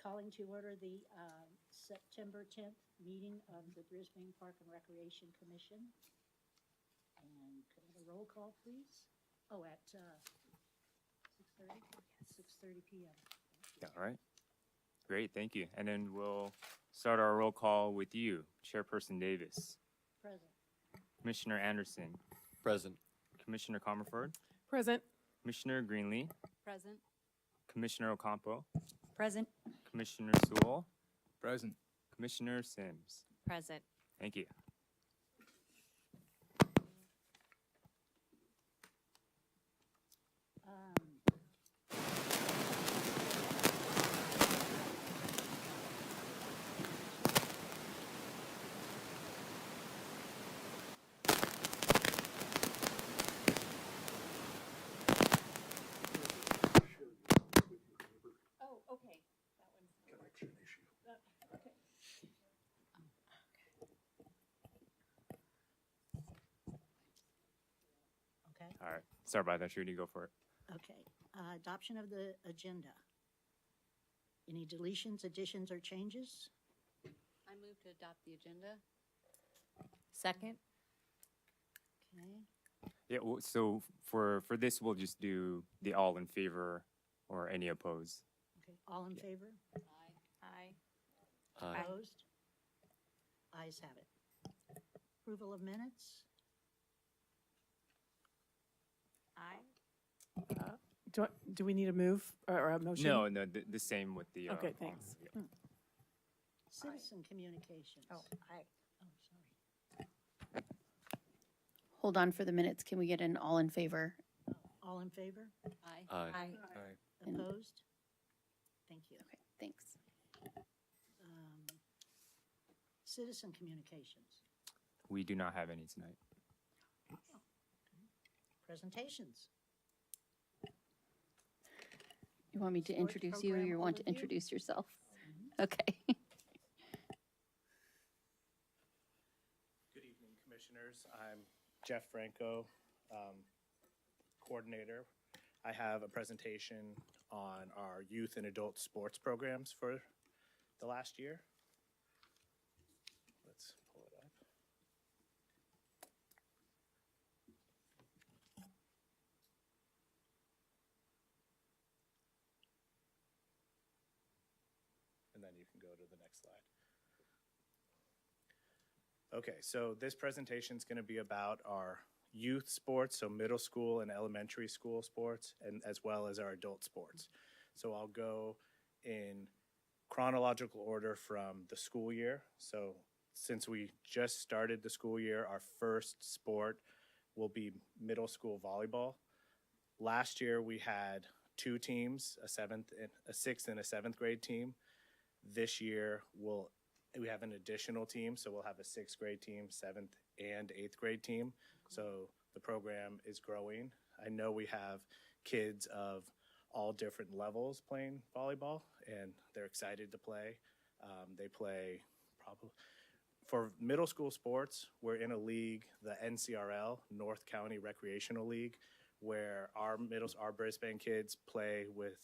calling to order the September 10th meeting of the Brisbane Park and Recreation Commission. And could I have a roll call, please? Oh, at 6:30? 6:30 p.m. All right. Great, thank you. And then we'll start our roll call with you, Chairperson Davis, Present. Commissioner Anderson, Present. Commissioner Comerford, Present. Commissioner Greenlee, Present. Commissioner Ocampo, Present. Commissioner Sewell, Present. Commissioner Sims. Present. Thank you. Oh, okay. That one's. Connection issue. Okay. Okay, All right. Sorry about that, Trudy. Go for it. okay. Adoption of the agenda. Any deletions, additions, or changes? I move to adopt the agenda. Second. Okay, Yeah, well, so for this, we'll just do the all in favor or any opposed. okay. All in favor? Aye. Aye. Opposed? Ayes have it. Approval of minutes? Aye. Do we need a move or a motion? No, the same with the. Okay, thanks. yeah. Citizen communications? Oh, aye. Oh, sorry. Hold on for the minutes. Can we get an all in favor? All in favor? Aye. Aye. Aye. Opposed? Thank you. Okay, thanks. Citizen communications? We do not have any tonight. Presentations? You want me to Sports introduce you or program you want to overview? introduce yourself? Okay. Good evening, Commissioners. I'm Jeff Franco, Coordinator. I have a presentation on our youth and adult sports programs for the last year. Let's pull it up. And then you can go to the next slide. Okay, so this presentation is going to be about our youth sports, so middle school and elementary school sports, and as well as our adult sports. So I'll go in chronological order from the school year. So since we just started the school year, our first sport will be middle school volleyball. Last year we had two teams, a sixth and a seventh grade team. This year we have an additional team, so we'll have a sixth grade team, seventh and eighth grade team. So the program is growing. I know we have kids of all different levels playing volleyball, and they're excited to play. They play probably for middle school sports. We're in a league, the NCRL, North County Recreational League, where our Brisbane kids play with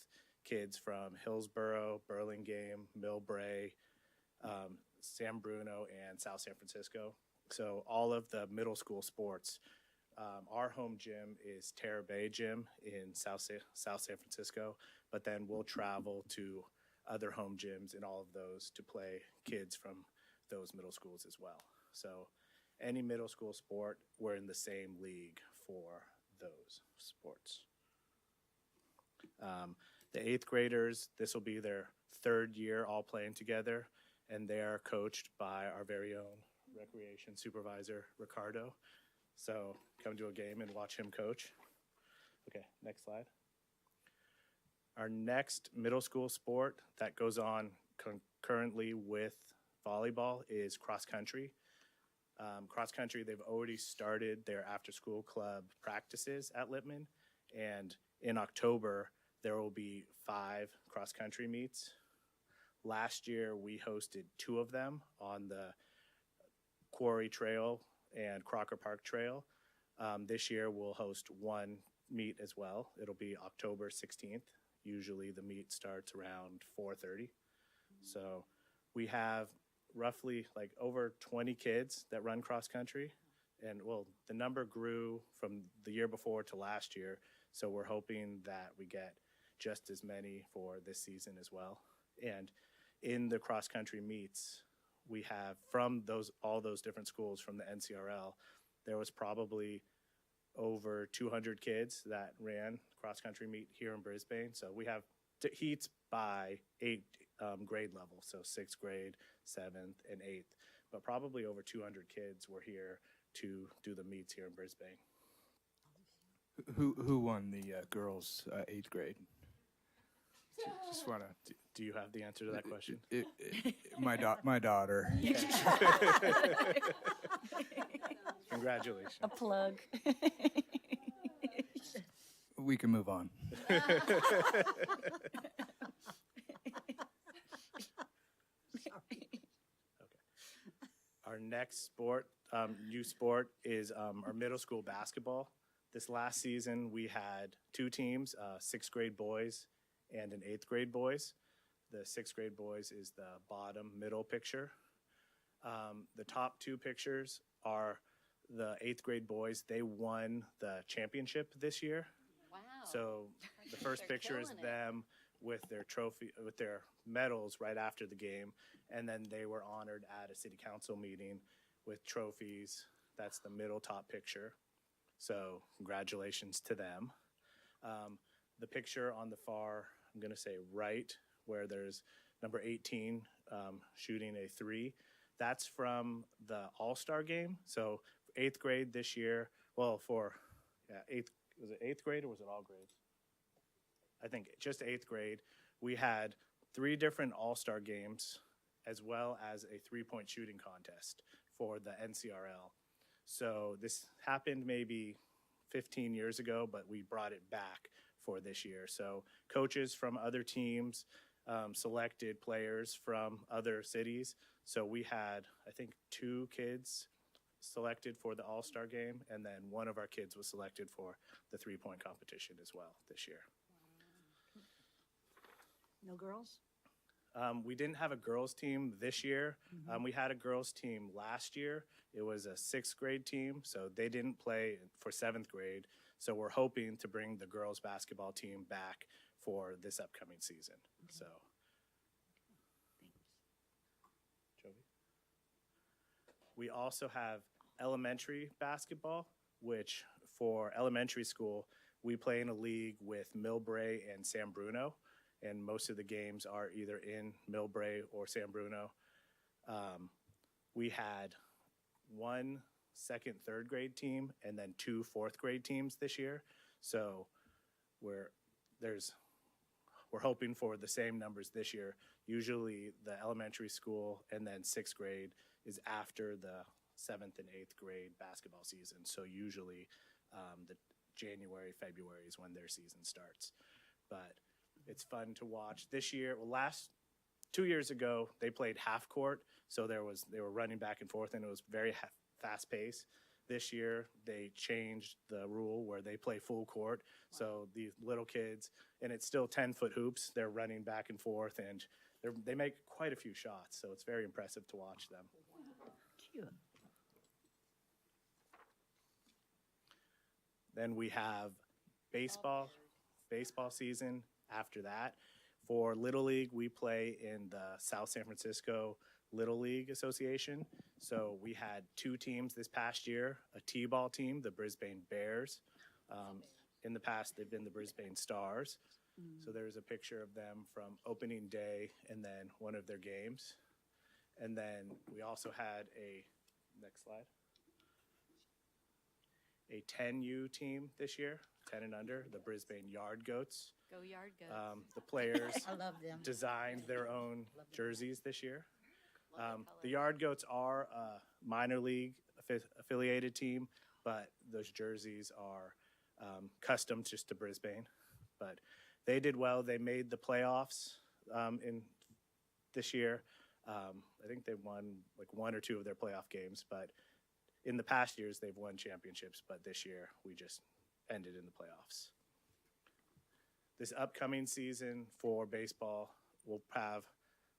kids from Hillsborough, Burlingame, Millbrae, San Bruno, and South San Francisco. So all of the middle school sports. Our home gym is Terra Bay Gym in South San Francisco, but then we'll travel to other home gyms in all of those to play kids from those middle schools as well. So any middle school sport, we're in the same league for those sports. The eighth graders, this will be their third year all playing together, and they are coached by our very own recreation supervisor, Ricardo. So come to a game and watch him coach. Okay, next slide. Our next middle school sport that goes on concurrently with volleyball is cross country. Cross country, they've already started their after school club practices at Lippman, and in October there will be 5 cross country meets. Last year we hosted 2 of them on the Quarry Trail and Crocker Park Trail. This year we'll host 1 meet as well. It'll be October 16th. Usually the meet starts around 4:30. So we have roughly like over 20 kids that run cross country. And well, the number grew from the year before to last year. So we're hoping that we get just as many for this season as well. And in the cross country meets, we have from all those different schools from the NCRL, there was probably over 200 kids that ran cross country meet here in Brisbane. So we have heats by 8 grade level, so 6th grade, 7th, and 8th. But probably over 200 kids were here to do the meets here in Brisbane. Who won the girls' 8th grade? Just want to. Do you have the answer to that question? My daughter. Congratulations. A plug. We can move on. Our next sport, youth sport, is our middle school basketball. This last season, we had 2 teams, 6th grade boys and an 8th grade boys. The 6th grade boys is the bottom middle picture. The top 2 pictures are the 8th grade boys. They won the championship this year. Wow. So the first They're picture is killing it. them with their trophy, with their medals right after the game. And then they were honored at a city council meeting with trophies. That's the middle top picture. So congratulations to them. The picture on the far, I'm going to say right, where there's number 18 shooting a 3. That's from the All-Star game. So 8th grade this year, well, was it 8th grade or was it all grades? I think just 8th grade. We had 3 different All-Star games as well as a 3-point shooting contest for the NCRL. So this happened maybe 15 years ago, but we brought it back for this year. So coaches from other teams selected players from other cities. So we had, I think, 2 kids selected for the All-Star game, and then one of our kids was selected for the 3-point competition as well this year. No girls? We didn't have a girls team this year. We had a girls team last year. It was a 6th grade team, so they didn't play for 7th grade. So we're hoping to bring the girls basketball team back for this upcoming season. So, Jovi. We also have elementary basketball, which for elementary school, we play in a league with Millbrae and San Bruno. And most of the games are either in Millbrae or San Bruno. We had 1 2nd, 3rd grade team and then 2 4th grade teams this year. So we're hoping for the same numbers this year. Usually the elementary school and then 6th grade is after the 7th and 8th grade basketball season. So usually the January, February is when their season starts. But it's fun to watch. This year, well, 2 years ago, they played half court, so they were running back and forth, and it was very fast paced. This year, they changed the rule where they play full court. Wow. So these little kids, and it's still 10-foot hoops. They're running back and forth, and they make quite a few shots. So it's very impressive to watch them. Cute. Then we have baseball season. After that, for Little League, we play in the South San Francisco Little League Association. So we had 2 teams this past year, a T-ball team, the Brisbane Bears. In the past, they've been the Brisbane Stars. So there's a picture of them from opening day and then one of their games. And then we also had next slide, a 10U team this year, 10 and under, the Brisbane Yard Goats. Go Yard Goats. The players I love them. designed their own jerseys this year. The Yard Goats are a minor league affiliated team, but those jerseys are custom just to Brisbane. But they did well. They made the playoffs in this year. I think they won like 1 or 2 of their playoff games, but in the past years they've won championships, but this year we just ended in the playoffs. This upcoming season for baseball, we'll have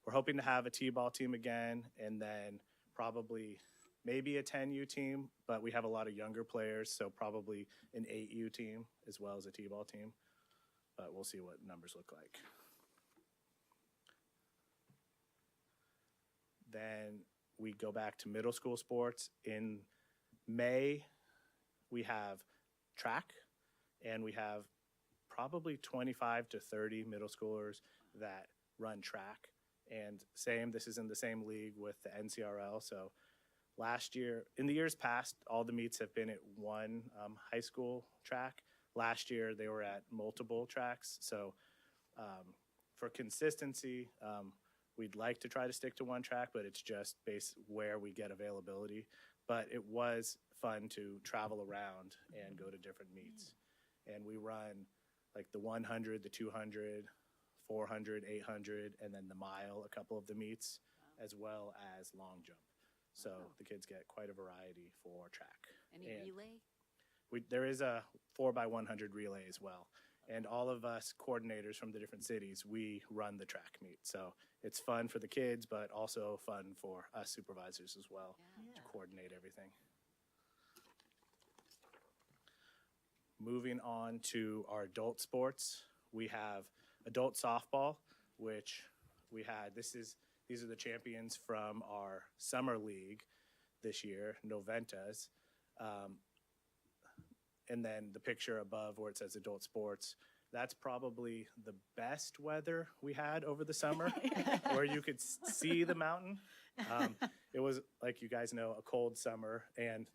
we're hoping to have a T-ball team again, and then probably maybe a 10U team, but we have a lot of younger players, so probably an 8U team as well as a T-ball team. But we'll see what numbers look like. Then we go back to middle school sports. In May, we have track, and we have probably 25 to 30 middle schoolers that run track. And this is in the same league with the NCRL. So last year, in the years past, all the meets have been at one high school track. Last year, they were at multiple tracks. So for consistency, we'd like to try to stick to one track, but it's just based where we get availability. But it was fun to travel around and go to different meets. And we run like the 100, the 200, 400, 800, and then the mile, a couple of the meets, as well as long jump. So the kids get quite a variety for track. Any And relay? there is a 4x100 relay as well. And all of us coordinators from the different cities, we run the track meet. So it's fun for the kids, but also fun for us supervisors as well to coordinate everything. Moving on to our adult sports, we have adult softball, which we had. These are the champions from our summer league this year, Noventas. And then the picture above where it says adult sports, that's probably the best weather we had over the summer, where you could see the mountain. It was, like you guys know, a cold summer, and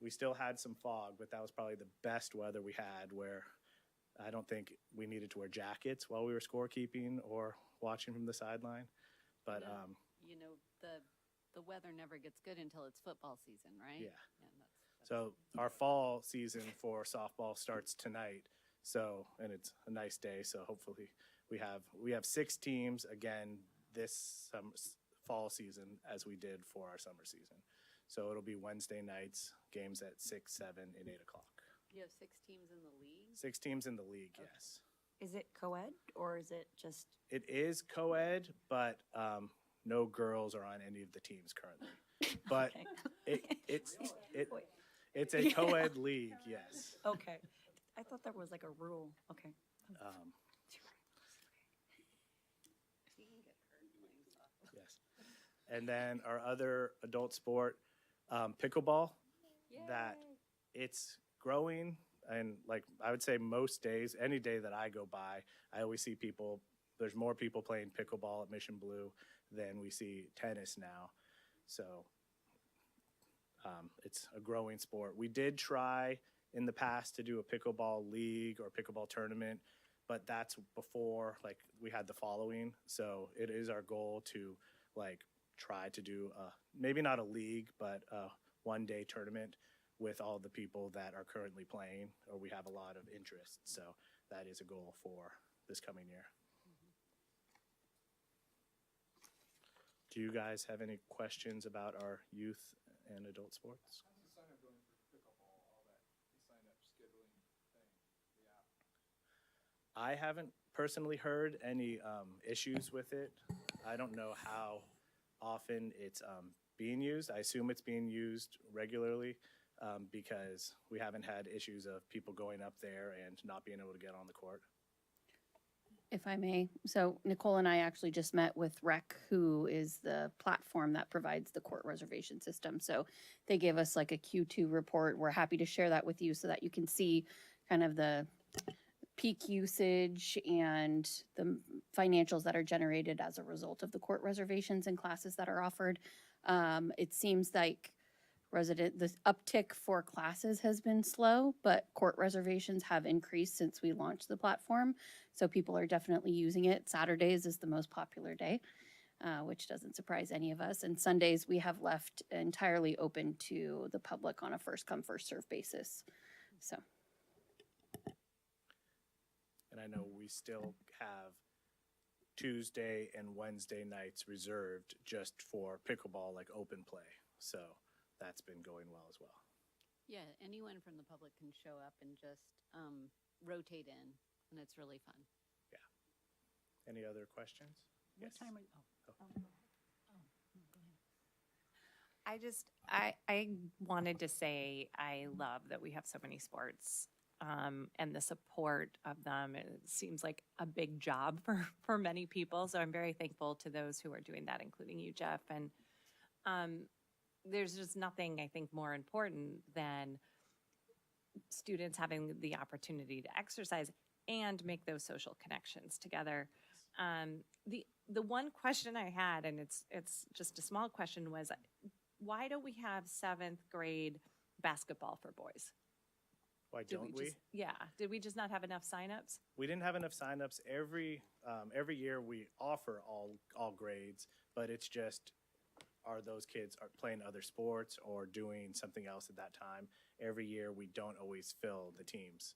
we still had some fog, but that was probably the best weather we had, where I don't think we needed to wear jackets while we were scorekeeping or watching from the sideline. But You know, the weather never gets good until it's football season, right? Yeah. That's so our fall season for softball starts tonight. So, and it's a nice day. So hopefully we have 6 teams again this fall season as we did for our summer season. So it'll be Wednesday nights, games at 6, 7, and 8 o'clock. You have 6 teams in the league? 6 teams in the league, yes. Is it co-ed or is it just? It is co-ed, but no girls are on any of the teams currently. But it's a co-ed league, yes. Okay. I thought that was like a rule. Okay. Yes. And then our other adult sport, pickleball, that it's growing. And like I would say most days, any day that I go by, I always see people, there's more people playing pickleball at Mission Blue than we see tennis now. So it's a growing sport. We did try in the past to do a pickleball league or pickleball tournament, but that's before like we had the following. So it is our goal to like try to do maybe not a league, but a one-day tournament with all the people that are currently playing, or we have a lot of interest. So that is a goal for this coming year. Do you guys have any questions about our youth and adult sports? How's the sign up going for pickleball, all that, the sign up scheduling thing, the app? I haven't personally heard any issues with it. I don't know how often it's being used. I assume it's being used regularly because we haven't had issues of people going up there and not being able to get on the court. If I may, so Nicole and I actually just met with REC, who is the platform that provides the court reservation system. So they gave us like a Q2 report. We're happy to share that with you so that you can see kind of the peak usage and the financials that are generated as a result of the court reservations and classes that are offered. It seems like the uptick for classes has been slow, but court reservations have increased since we launched the platform. So people are definitely using it. Saturdays is the most popular day, which doesn't surprise any of us. And Sundays we have left entirely open to the public on a first come, first served basis. So. And I know we still have Tuesday and Wednesday nights reserved just for pickleball, like open play. So that's been going well as well. Yeah, anyone from the public can show up and just rotate in, and it's really fun. Yeah. Any other questions? What time are you? Oh, I wanted to say I love that we have so many sports and the support of them. It seems like a big job for many people. So I'm very thankful to those who are doing that, including you, Jeff. And there's just nothing, I think, more important than students having the opportunity to exercise and make those social connections together. The one question I had, and it's just a small question, was why don't we have 7th grade basketball for boys? Why don't we? Did we just not have enough signups? We didn't have enough signups. Every year we offer all grades, but it's just, are those kids are playing other sports or doing something else at that time? Every year we don't always fill the teams.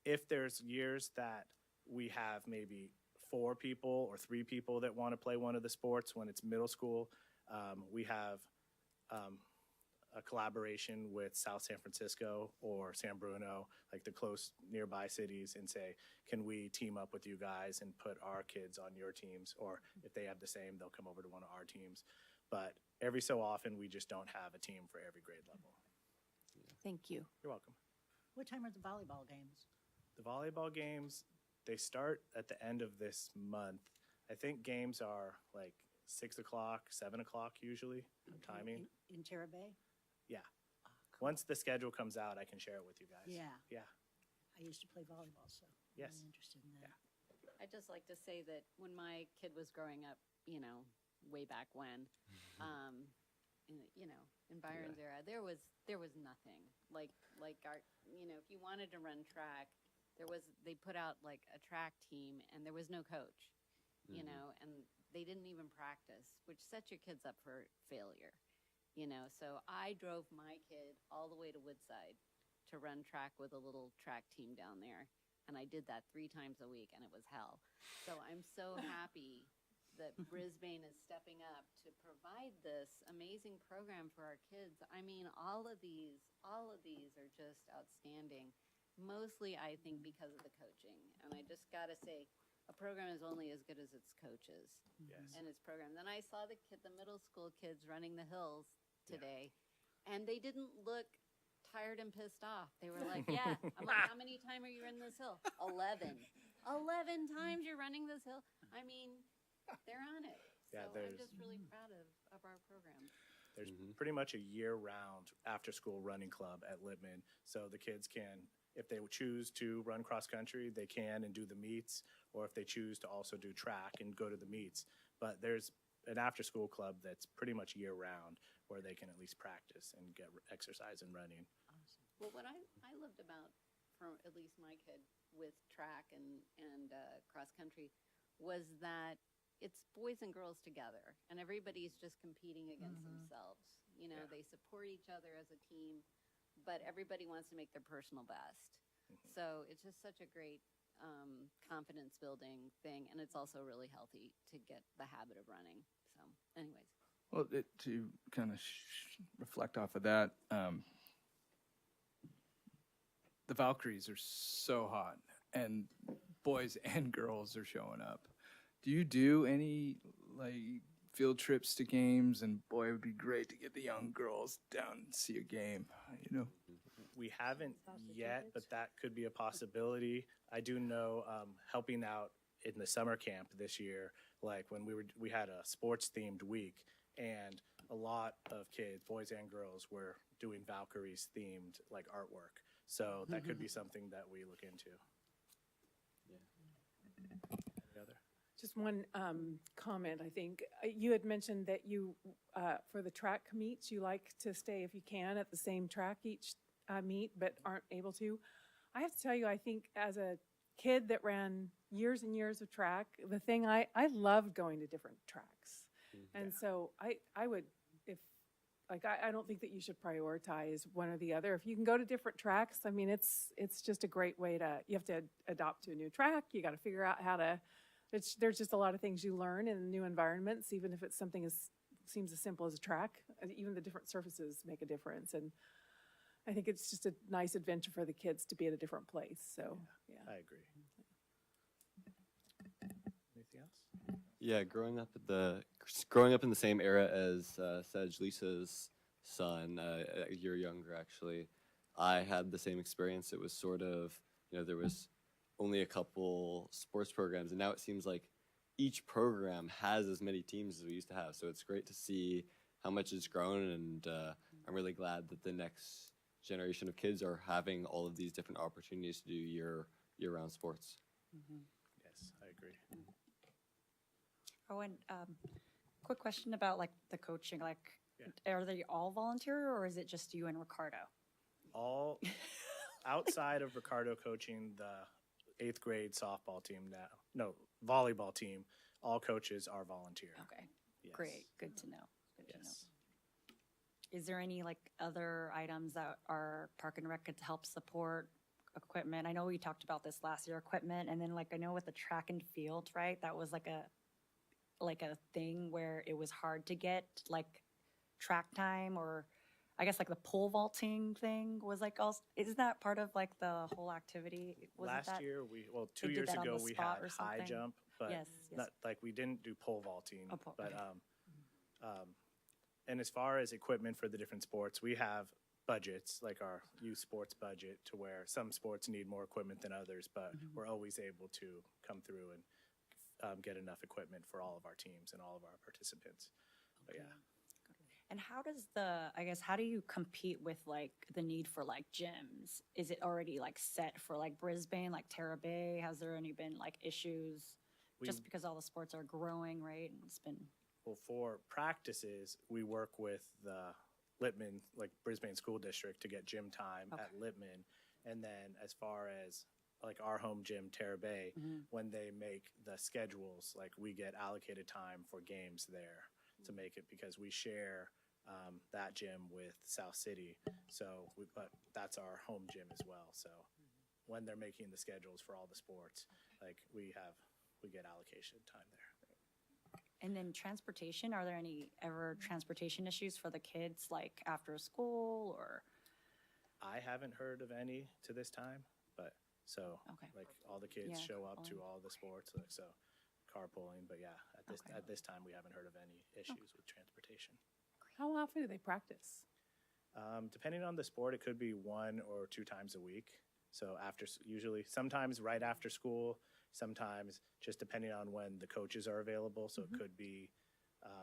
If there's years that we have maybe 4 people or 3 people that want to play one of the sports when it's middle school, we have a collaboration with South San Francisco or San Bruno, like the close nearby cities, and say, can we team up with you guys and put our kids on your teams? Or if they have the same, they'll come over to one of our teams. But every so often, we just don't have a team for every grade level. Thank you. You're welcome. What time are the volleyball games? The volleyball games, they start at the end of this month. I think games are like 6 o'clock, 7 o'clock usually, timing. In Terra Bay? Yeah. Once the schedule comes out, I can share it with you guys. Yeah. Yeah. I used to play volleyball, so Yes. I'm interested in that. I'd just like to say that when my kid was growing up, way back when, in Byron's era, there was nothing like our, if you wanted to run track, they put out like a track team and there was no coach, and they didn't even practice, which sets your kids up for failure, So I drove my kid all the way to Woodside to run track with a little track team down there. And I did that 3 times a week, and it was hell. So I'm so happy that Brisbane is stepping up to provide this amazing program for our kids. I mean, all of these are just outstanding. Mostly, I think, because of the coaching. And I just got to say, a program is only as good as its coaches Yes. and its program. Then I saw the middle school kids running the hills today, and they didn't look tired and pissed off. They were like, yeah. I'm like, how many times are you running this hill? 11. 11 times you're running this hill. I mean, they're on it. Yeah, so I'm just really proud of our program. There's pretty much a year-round after-school running club at Lippman, so the kids can, if they choose to run cross-country, they can and do the meets, or if they choose to also do track and go to the meets. But there's an after-school club that's pretty much year-round where they can at least practice and get exercise and running. Awesome. Well, what I loved about, for at least my kid, with track and cross-country was that it's boys and girls together, and everybody's just competing against themselves. They support each other as a team, but everybody wants to make their personal best. So it's just such a great confidence building thing, and it's also really healthy to get the habit of running. So anyways. Well, to kind of reflect off of that, the Valkyries are so hot, and boys and girls are showing up. Do you do any field trips to games? And boy, it would be great to get the young girls down and see a game. We haven't yet, but that could be a possibility. I do know helping out in the summer camp this year, like when we had a sports themed week, and a lot of kids, boys and girls, were doing Valkyries themed like artwork. So that could be something that we look into. Any other? Just one comment, I think. You had mentioned that you, for the track meets, you like to stay, if you can, at the same track each meet, but aren't able to. I have to tell you, I think as a kid that ran years and years of track, the thing I loved going to different tracks. And so I would, I don't think that you should prioritize one or the other. If you can go to different tracks, I mean, it's just a great way you have to adopt to a new track. You got to figure out how to, there's just a lot of things you learn in new environments, even if it's something seems as simple as a track. Even the different surfaces make a difference. And I think it's just a nice adventure for the kids to be at a different place. So, yeah. I agree. Anything else? Yeah, growing up at the growing up in the same era as Sedge, Lisa's son, a year younger actually, I had the same experience. It was sort of, there was only a couple sports programs, and now it seems like each program has as many teams as we used to have. So it's great to see how much it's grown, and I'm really glad that the next generation of kids are having all of these different opportunities to do year-round sports. Yes, I agree. Oh, and quick question about like the coaching. Like, Yeah. are they all volunteer or is it just you and Ricardo? All outside of Ricardo coaching the 8th grade softball team now, no, volleyball team, all coaches are volunteer. Okay, Yes. great. Good to know. Good to know. Yes. Is there any like other items that our Park and Rec could help support? Equipment. I know we talked about this last year, equipment, and then like I know with the track and field, right? That was like a thing where it was hard to get like track time, or I guess like the pole vaulting thing was like also, isn't that part of like the whole activity? Wasn't Last that- year, 2 they did years that on ago, the we spot had or high something? jump, but Yes, yes. not, we didn't do pole vaulting. Oh, pole- But okay. and as far as equipment for the different sports, we have budgets, like our youth sports budget, to where some sports need more equipment than others, but we're always able to come through and get enough equipment for all of our teams and all of our participants. But yeah. And how does how do you compete with like the need for like gyms? Is it already like set for like Brisbane, like Terra Bay? Has there any been like issues? Just because all the sports are growing, right? And it's been Well, for practices, we work with the Littman, like Brisbane School District, to get gym time at Littman. And then as far as like our home gym, Terra Bay, when they make the schedules, like we get allocated time for games there to make it, because we share that gym with South City. So, but that's our home gym as well. So when they're making the schedules for all the sports, like we get allocation time there. And then transportation, are there any ever transportation issues for the kids, like after school or? I haven't heard of any to this time, but so Okay. like all the kids Yeah, show up to carpooling. all the sports, like, so carpooling. But yeah, Okay. at this time we haven't heard of any issues with transportation. How often do they practice? Depending on the sport, it could be 1 or 2 times a week. So usually sometimes right after school, sometimes just depending on when the coaches are available. So it could be,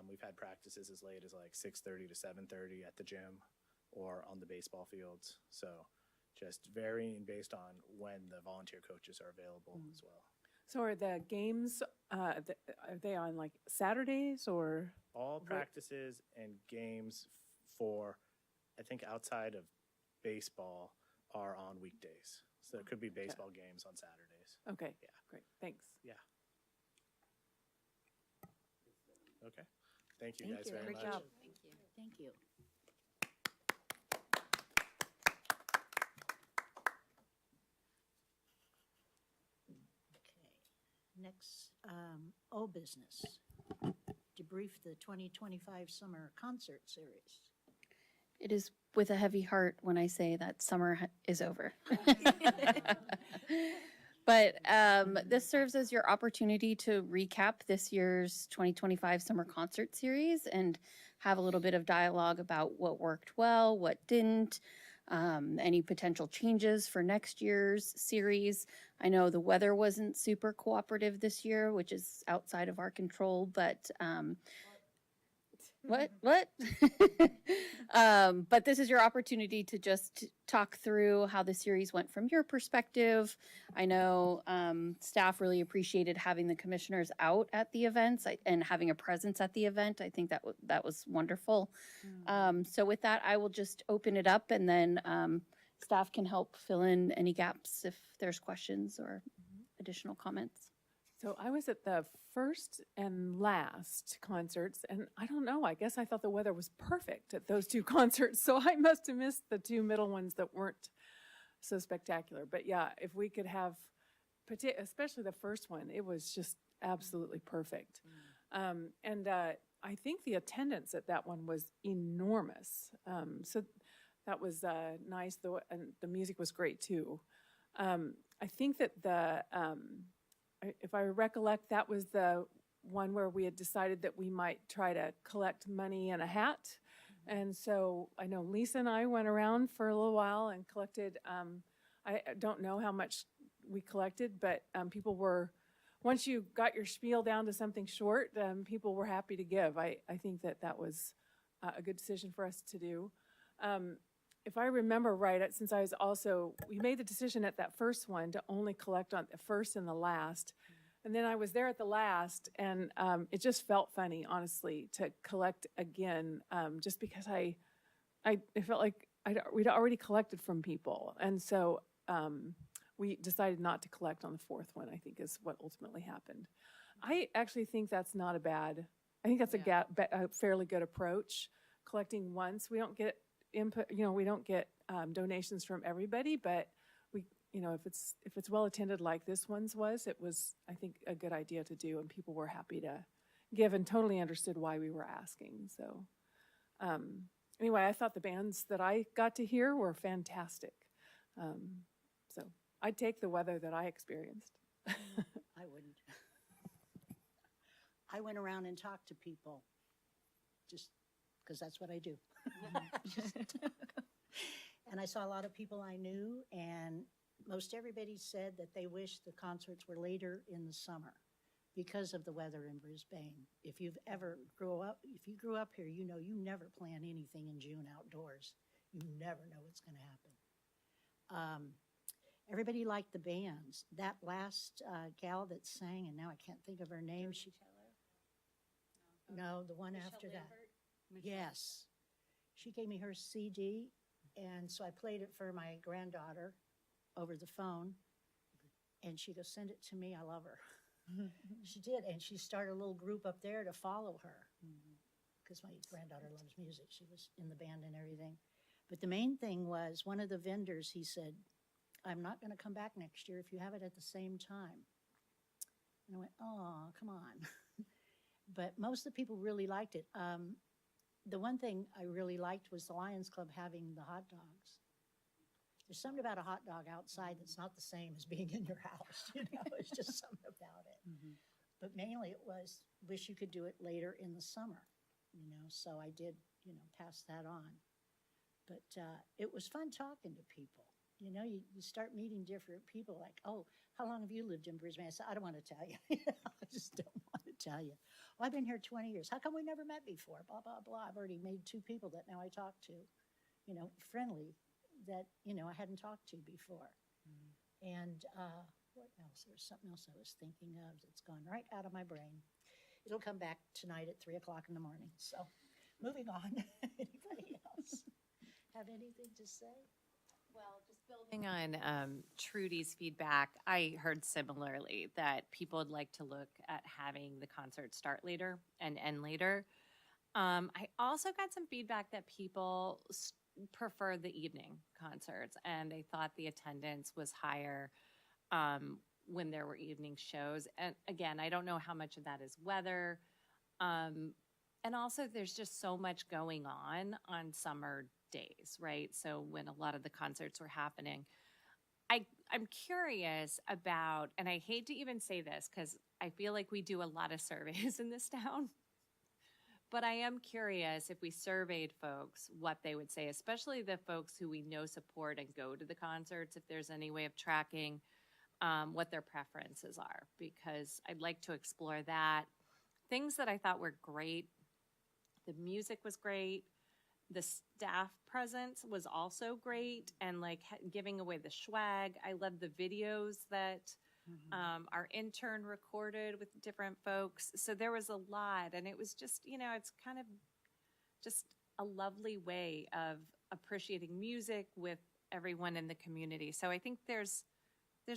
we've had practices as late as like 6:30 to 7:30 at the gym or on the baseball fields. So just varying based on when the volunteer coaches are available as well. So are the games, are they on like Saturdays or? All practices and games for, I think outside of baseball, are on weekdays. So there could be baseball games on Saturdays. Okay, Yeah. great, thanks. Yeah. Okay. Thank you Thank guys you. very Great much. job. Thank you. Thank you. Okay, next, old business. Debrief the 2025 summer concert series. It is with a heavy heart when I say that summer is over. But this serves as your opportunity to recap this year's 2025 summer concert series and have a little bit of dialogue about what worked well, what didn't, any potential changes for next year's series. I know the weather wasn't super cooperative this year, which is outside of our control, but what? But this is your opportunity to just talk through how the series went from your perspective. I know staff really appreciated having the commissioners out at the events and having a presence at the event. I think that was wonderful. So with that, I will just open it up, and then staff can help fill in any gaps if there's questions or additional comments. So I was at the first and last concerts, and I don't know, I guess I thought the weather was perfect at those 2 concerts, so I must have missed the 2 middle ones that weren't so spectacular. But yeah, if we could have, especially the first one, it was just absolutely perfect. And I think the attendance at that one was enormous. So that was nice, though, and the music was great too. I think that if I recollect, that was the one where we had decided that we might try to collect money in a hat. And so I know Lisa and I went around for a little while and collected, I don't know how much we collected, but people were, once you got your spiel down to something short, people were happy to give. I think that was a good decision for us to do. If I remember right, since I was also, we made the decision at that first one to only collect on the first and the last. And then I was there at the last, and it just felt funny, honestly, to collect again, just because it felt like we'd already collected from people. And so we decided not to collect on the fourth one, I think is what ultimately happened. I actually think that's not a bad, I think that's a fairly good approach. Collecting once, we don't get input, we don't get donations from everybody, but we, if it's well attended like this one's was, it was, I think, a good idea to do, and people were happy to give and totally understood why we were asking. So anyway, I thought the bands that I got to hear were fantastic. So I'd take the weather that I experienced. I wouldn't. I went around and talked to people, just because that's what I do. And I saw a lot of people I knew, and most everybody said that they wish the concerts were later in the summer because of the weather in Brisbane. If you grew up here, you know you never plan anything in June outdoors. You never know what's going to happen. Everybody liked the bands. That last gal that sang, and now I can't think of her name. No, the one after that. Yes. She gave me her CD, and so I played it for my granddaughter over the phone, and she goes, "Send it to me, I love her." She did, and she started a little group up there to follow her, because my granddaughter loves music. She was in the band and everything. But the main thing was, one of the vendors, he said, "I'm not going to come back next year if you have it at the same time." And I went, "Oh, come on." But most of the people really liked it. The one thing I really liked was the Lions Club having the hot dogs. There's something about a hot dog outside that's not the same as being in your house. It's just something about it. But mainly it was, wish you could do it later in the summer, so I did, pass that on. But it was fun talking to people. You start meeting different people, like, "Oh, how long have you lived in Brisbane?" I said, "I don't want to tell you." I just don't want to tell you. "Well, I've been here 20 years. How come we never met before?" Blah, blah, blah. I've already made 2 people that now I talk to, friendly, that, I hadn't talked to before. And what else? There was something else I was thinking of that's gone right out of my brain. It'll come back tonight at 3 o'clock in the morning. So moving on. Anybody else have anything to say? Well, just building on Trudy's feedback, I heard similarly that people would like to look at having the concert start later and end later. I also got some feedback that people prefer the evening concerts, and they thought the attendance was higher when there were evening shows. And again, I don't know how much of that is weather. And also, there's just so much going on summer days, right? So when a lot of the concerts were happening, I'm curious about, and I hate to even say this because I feel like we do a lot of surveys in this town, but I am curious if we surveyed folks what they would say, especially the folks who we know support and go to the concerts, if there's any way of tracking what their preferences are, because I'd like to explore that. Things that I thought were great, the music was great. The staff presence was also great, and giving away the swag. I love the videos that our intern recorded with different folks. So there was a lot, and it was just, it's kind of just a lovely way of appreciating music with everyone in the community. So I think there's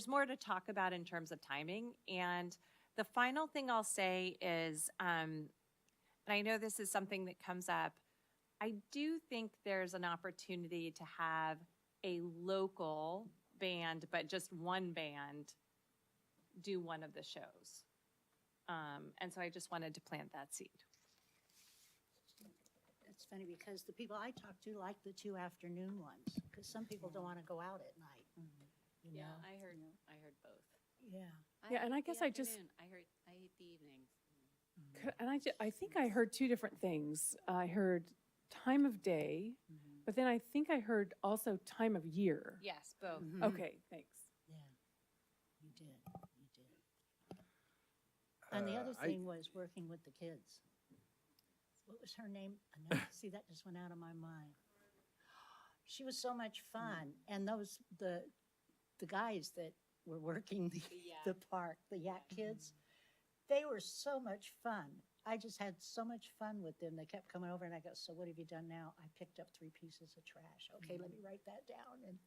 more to talk about in terms of timing. And the final thing I'll say is, and I know this is something that comes up, I do think there's an opportunity to have a local band, but just one band, do one of the shows. And so I just wanted to plant that seed. It's funny because the people I talk to like the 2 afternoon ones, because some people don't want to go out at night. I heard both. Yeah. Yeah, and I guess I I just- hate the evenings. And I think I heard two different things. I heard time of day, but then I think I heard also time of year. Yes, both. Okay, thanks. Yeah, you did, you did. And the other I- thing was working with the kids. What was her name? I know, see, that just went out of my mind. She was so much fun, and the guys that were working the park, the Yak kids, they were so much fun. I just had so much fun with them. They kept coming over, and I go, "So what have you done now?" I picked up 3 pieces of trash. Okay, let me write that down. And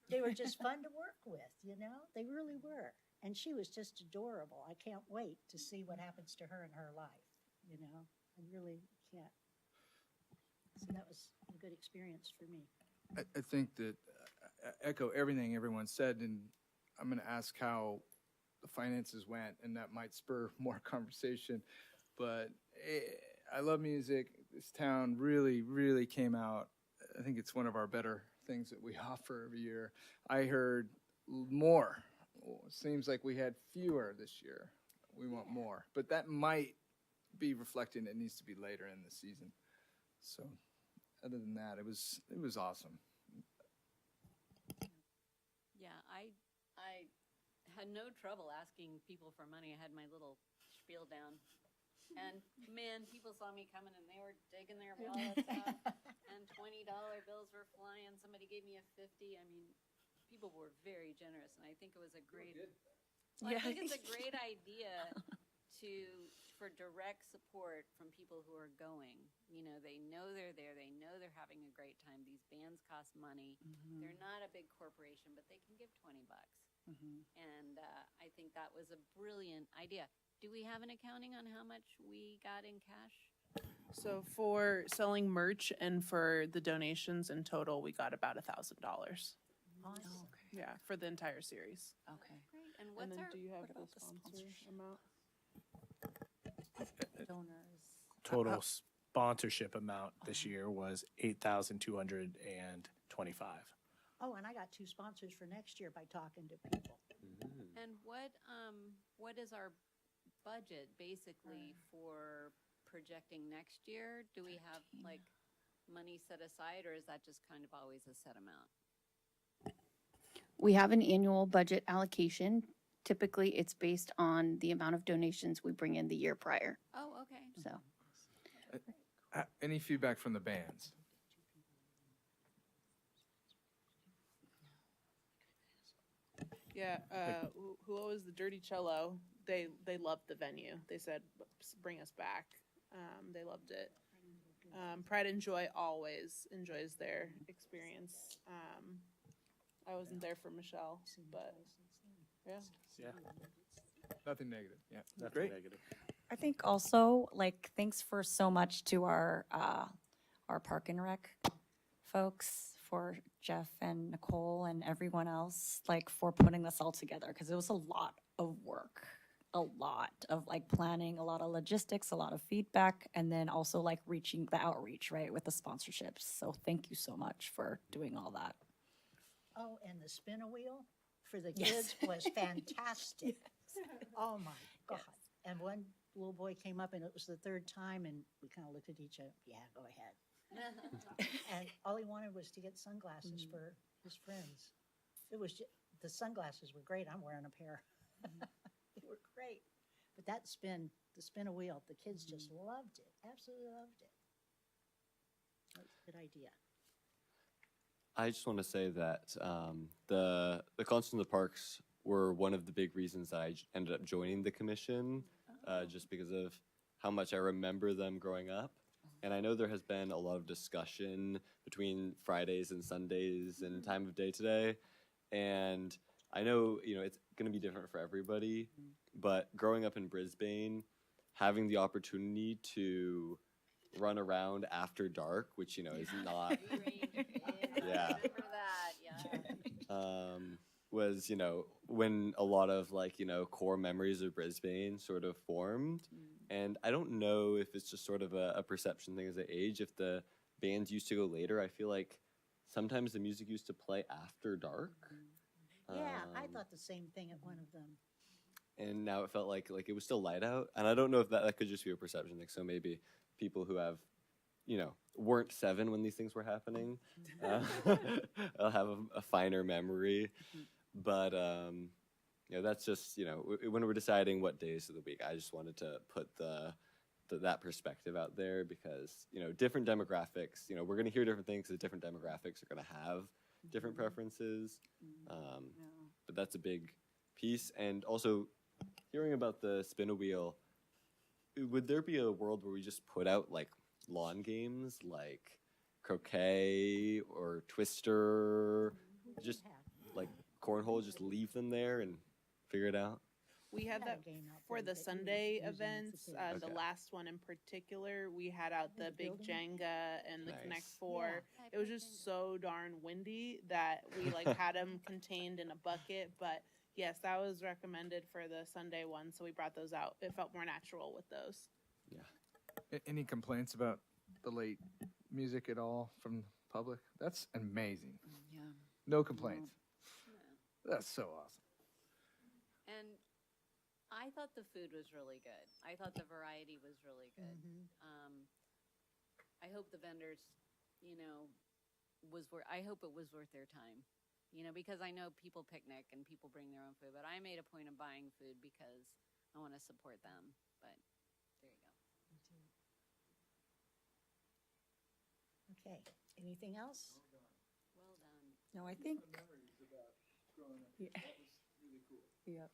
they were just fun to work with, you know? They really were. And she was just adorable. I can't wait to see what happens to her in her life, you know? I really can't. So that was a good experience for me. I think that echo everything everyone said, and I'm going to ask how the finances went, and that might spur more conversation. But I love music. This town really, really came out. I think it's one of our better things that we offer every year. I heard more. It seems like we had fewer this year. We want more, but that might be reflected. It needs to be later in the season. So, other than that, it was awesome. Yeah, I had no trouble asking people for money. I had my little spiel down. And man, people saw me coming and they were digging their wallets out and $20 bills were flying. Somebody gave me a 50. I mean, people were very generous, and I think it was a great I think it's a great idea for direct support from people who are going. You know, they know they're there. They know they're having a great time. These bands cost money. They're not a big corporation, but they can give $20. And I think that was a brilliant idea. Do we have an accounting on how much we got in cash? So for selling merch and for the donations in total, we got about $1,000. Awesome. Yeah, for the entire series. Okay. Great. And And what's then our do you have what the about the sponsor sponsorship? amount? Donors. Total sponsorship amount this year was $8,225. Oh, and I got 2 sponsors for next year by talking to people. And what is our budget basically for projecting next year? Do we have like money set aside, or is that just kind of always a set amount? We have an annual budget allocation. Typically, it's based on the amount of donations we bring in the year prior. Oh, okay. So Any feedback from the bands? Yeah, who was the Dirty Cello? They loved the venue. They said, bring us back. They loved it. Pride and Joy always enjoys their experience. I wasn't there for Michelle, but yeah. Yeah, Nothing negative. Yeah, nothing great. negative. I think also, like, thanks for so much to our Park and Rec folks, for Jeff and Nicole and everyone else, like, for putting this all together, because it was a lot of work, a lot of, like, planning, a lot of logistics, a lot of feedback, and then also, like, reaching the outreach, right, with the sponsorships. So thank you so much for doing all that. Oh, and the spin-a-wheel for the Yes. kids was fantastic. Oh, my God. And one little boy came up, and it was the 3rd time, and we kind of looked at each other, yeah, go ahead. And all he wanted was to get sunglasses for his friends. It was the sunglasses were great. I'm wearing a pair. They were great. But the spin-a-wheel, the kids just loved it, absolutely loved it. That was a good idea. I just want to say that the concerts in the parks were one of the big reasons I ended up joining the commission, just because of how much I remember them growing up. And I know there has been a lot of discussion between Fridays and Sundays and time of day today. And I know, it's going to be different for everybody, but growing up in Brisbane, having the opportunity to run around after dark, which, is not, yeah. Remember that, yeah. Was, when a lot of core memories of Brisbane sort of formed. And I don't know if it's just sort of a perception thing as I age. If the bands used to go later, I feel like sometimes the music used to play after dark. Yeah, I thought the same thing at one of them. and now it felt like it was still light out. And I don't know if that could just be a perception thing. So maybe people who have, weren't 7 when these things were happening, I'll have a finer memory. But that's just when we're deciding what days of the week, I just wanted to put that perspective out there because different demographics. We're going to hear different things. Because different demographics are going to have different preferences. But that's a big piece. And also hearing about the spin a wheel, would there be a world where we just put out like lawn games like croquet or twister, just like cornhole, just leave them there and figure it out? We had that for the Sunday events. The Okay. last one in particular, we had out the big Jenga and the Connect Nice. 4. It was just so darn windy that we like had them contained in a bucket. But yes, that was recommended for the Sunday one, so we brought those out. It felt more natural with those. Any complaints about the late music at all from the public? That's amazing. Yeah. No complaints. That's so awesome. And I thought the food was really good. I thought the variety was really good. I hope the vendors, I hope it was worth their time, because I know people picnic and people bring their own food, but I made a point of buying food because I want to support them. But there you go. Okay, anything else? Well done. No, I think. Yeah.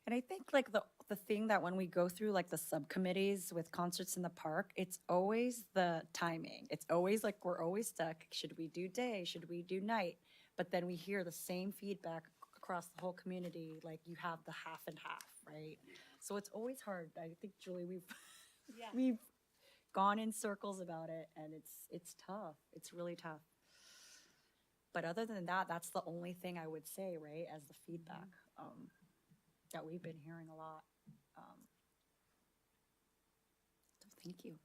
And I think like the thing that when we go through like the subcommittees with concerts in the park, it's always the timing. It's always like we're always stuck. Should we do day? Should we do night? But then we hear the same feedback across the whole community. Like you have the half and half, right? So it's always hard. I think Julie, we've gone in circles about it, and it's tough. It's really tough. But other than that, that's the only thing I would say, right, as the feedback that we've been hearing a lot. So thank you.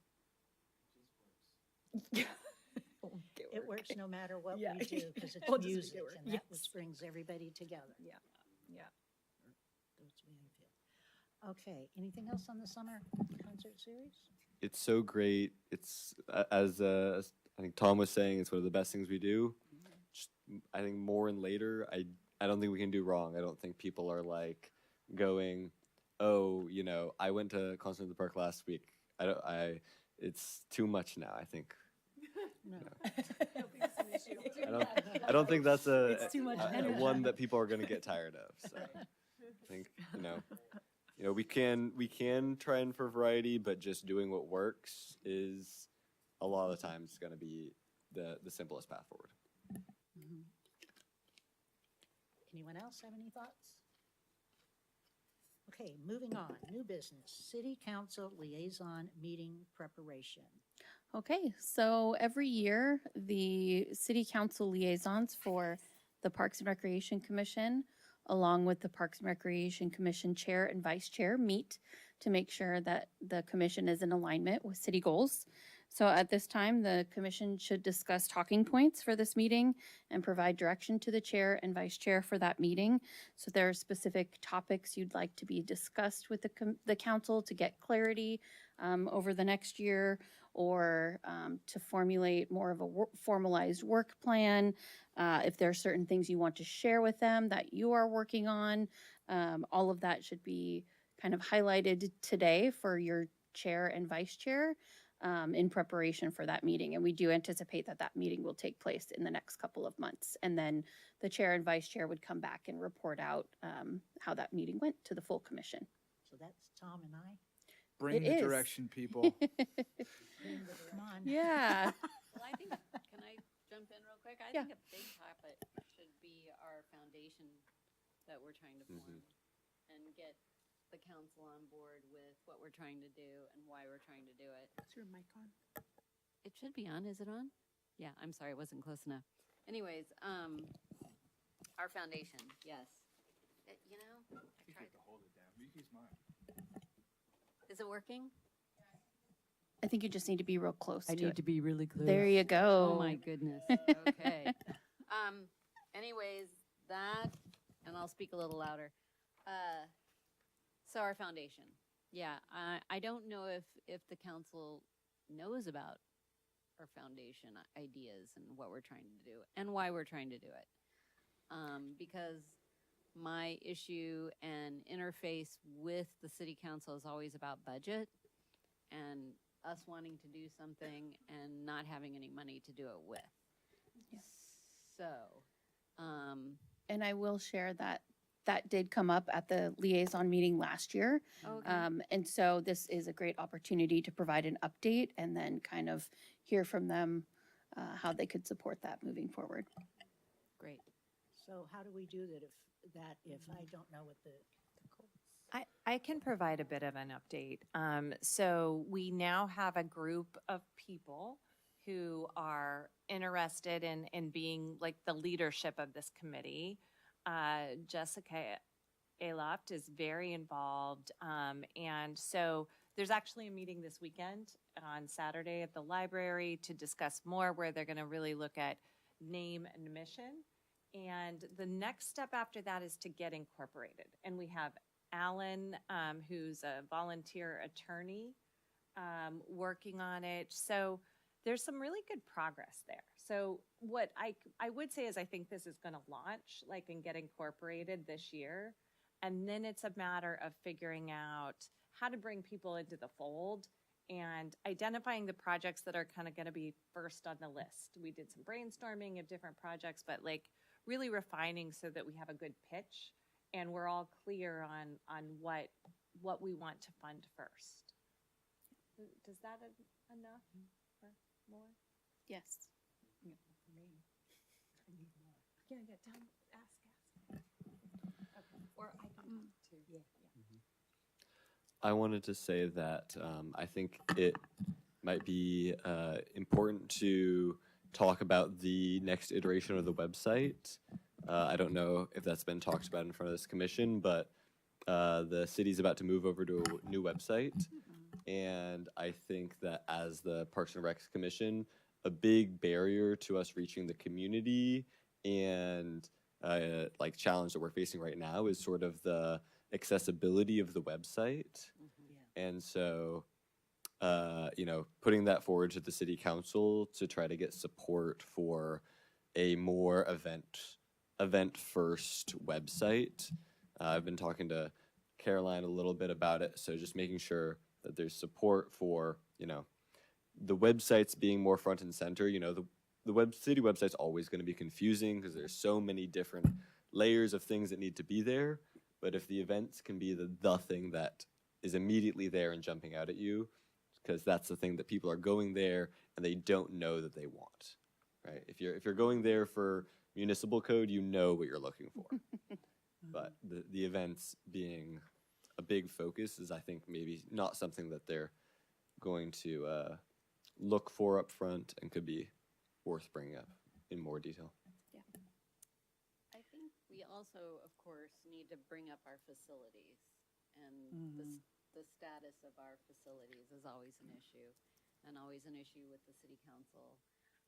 It works no matter what Yeah. we do, because it's We'll just make it music, work. and that Yes. which brings everybody together. Yeah. That's the way I feel. Okay, anything else on the summer concert series? It's so great. It's as I think Tom was saying, it's one of the best things we do. Just, I think more and later, I don't think we can do wrong. I don't think people are like going, oh, I went to concert in the park last week. It's too much now. I think. No. I don't think that's It's too much energy. one that people are going to get tired of. So I think we can try and for variety, but just doing what works is a lot of the times going to be the simplest path forward. Anyone else have any thoughts? Okay, moving on, new business, City Council Liaison meeting preparation. Okay, so every year, the City Council Liaisons for the Parks and Recreation Commission, along with the Parks and Recreation Commission Chair and Vice Chair, meet to make sure that the commission is in alignment with city goals. So at this time, the commission should discuss talking points for this meeting and provide direction to the chair and vice chair for that meeting. So there are specific topics you'd like to be discussed with the council to get clarity over the next year, or to formulate more of a formalized work plan. If there are certain things you want to share with them that you are working on, all of that should be kind of highlighted today for your chair and vice chair in preparation for that meeting. And we do anticipate that meeting will take place in the next couple of months. And then the chair and vice chair would come back and report out how that meeting went to the full commission. So that's Tom and I. Bring It the is. direction, people. Come on. Yeah. Well, I think, can I jump in real quick? I Yeah. think a big topic should be our foundation that we're trying to form and get the council on board with what we're trying to do and why we're trying to do it. Is your mic on? It should be on. Is it on? Yeah, I'm sorry, it wasn't close enough. Anyways, our foundation, yes. I tried. Is it working? I think you just need to be real close to it. be really close. There you go. Oh my goodness. Okay. Anyways, that, and I'll speak a little louder. So our foundation, yeah, I don't know if the council knows about our foundation ideas and what we're trying to do and why we're trying to do it. Because my issue and interface with the city council is always about budget and us wanting to do something and not having any money to do it with. Yeah. So, And I will share that that did come up at the liaison meeting last year. okay. And so this is a great opportunity to provide an update and then kind of hear from them how they could support that moving forward. Great. So how do we do that if I don't know what the I can provide a bit of an update. So we now have a group of people who are interested in being like the leadership of this committee. Jessica Aloft is very involved. And so there's actually a meeting this weekend on Saturday at the library to discuss more, where they're going to really look at name and mission. And the next step after that is to get incorporated. And we have Alan, who's a volunteer attorney, working on it. So there's some really good progress there. So what I would say is I think this is going to launch and get incorporated this year. And then it's a matter of figuring out how to bring people into the fold and identifying the projects that are kind of going to be first on the list. We did some brainstorming of different projects, but really refining so that we have a good pitch and we're all clear on what we want to fund first. Does that enough or more? Yes. for me? I need more. Yeah, ask. Okay. Or I can talk too. Yeah. I wanted to say that I think it might be important to talk about the next iteration of the website. I don't know if that's been talked about in front of this commission, but the city's about to move over to a new website. And I think that as the Parks and Recs Commission, a big barrier to us reaching the community and challenge that we're facing right now is sort of the accessibility of the website. And so, putting that forward to the city council to try to get support for a more event first website. I've been talking to Caroline a little bit about it. So just making sure that there's support for, the websites being more front and center. The city website's always going to be confusing because there's so many different layers of things that need to be there. But if the events can be the thing that is immediately there and jumping out at you, because that's the thing that people are going there and they don't know that they want, right? If you're going there for municipal code, you know what you're looking for. But the events being a big focus is, I think, maybe not something that they're going to look for up front and could be worth bringing up in more detail. I think we also, of course, need to bring up our facilities. And the status of our facilities is always an issue, and always an issue with the city council.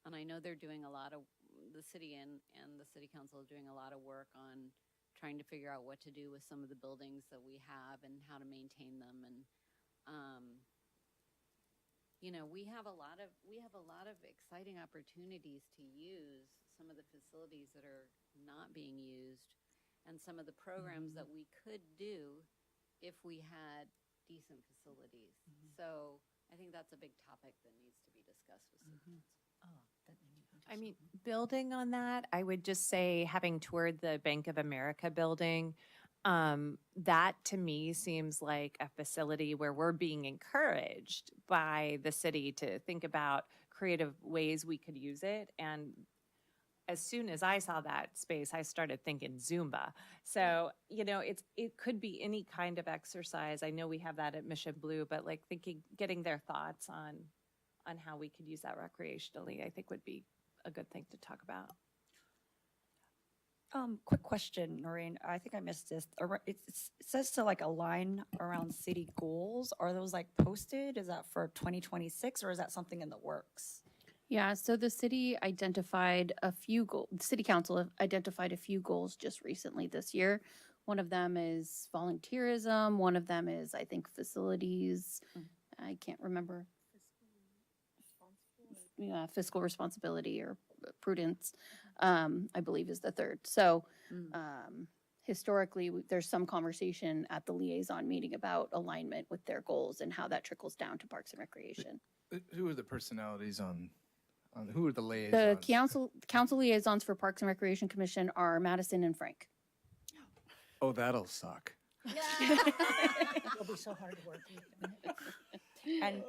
And I know they're doing the city and the city council are doing a lot of work on trying to figure out what to do with some of the buildings that we have and how to maintain them. And, we have a lot of exciting opportunities to use some of the facilities that are not being used and some of the programs that we could do if we had decent facilities. So I think that's a big topic that needs to be discussed with city council. I mean, building on that, I would just say, having toured the Bank of America building, that to me seems like a facility where we're being encouraged by the city to think about creative ways we could use it. And as soon as I saw that space, I started thinking Zumba. So, it could be any kind of exercise. I know we have that at Mission Blue, but getting their thoughts on how we could use that recreationally, I think would be a good thing to talk about. Quick question, Noreen. I think I missed this. It says to align around city goals. Are those posted? Is that for 2026 or is that something in the works? Yeah, so the city identified a few goals, the city council identified a few goals just recently this year, One of them is volunteerism. One of them is, I think, facilities. I can't remember. Yeah, fiscal responsibility or prudence, I believe is the third. So historically, there's some conversation at the liaison meeting about alignment with their goals and how that trickles down to Parks and Recreation. Who are the personalities on who are the liaisons? The council liaisons for Parks and Recreation Commission are Madison and Frank. Oh, that'll suck. It'll be so hard to work with. And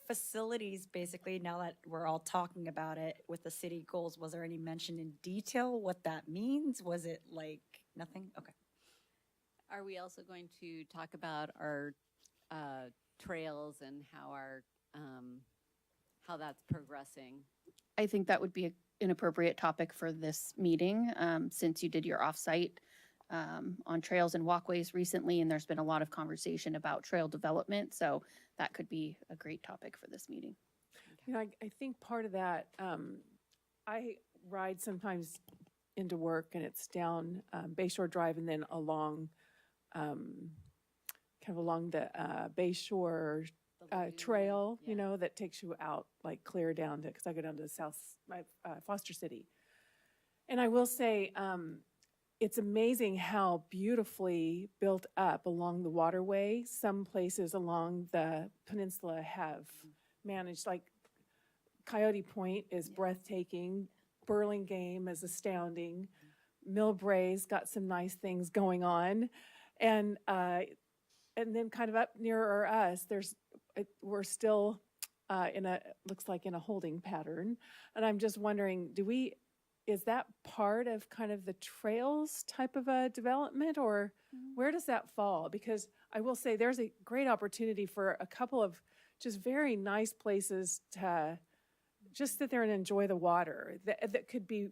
facilities, basically, now that we're all talking about it with the city goals, was there any mention in detail what that means? Was it like nothing? Okay. Are we also going to talk about our trails and how that's progressing? I think that would be an appropriate topic for this meeting, since you did your offsite on trails and walkways recently, and there's been a lot of conversation about trail development, so that could be a great topic for this meeting. You know, I think part of that, I ride sometimes into work and it's down Bayshore Drive and then along, kind of along the Bayshore trail, you know, that takes you out like clear down to, because I go down to South Foster City. And I will say, it's amazing how beautifully built up along the waterway some places along the peninsula have managed. Like Coyote Point is breathtaking. Burlingame is astounding. Millbrae's got some nice things going on. And then kind of up nearer us, we're still looks like in a holding pattern. And I'm just wondering, is that part of kind of the trails type of a development, or where does that fall? Because I will say there's a great opportunity for a couple of just very nice places to just sit there and enjoy the water that could be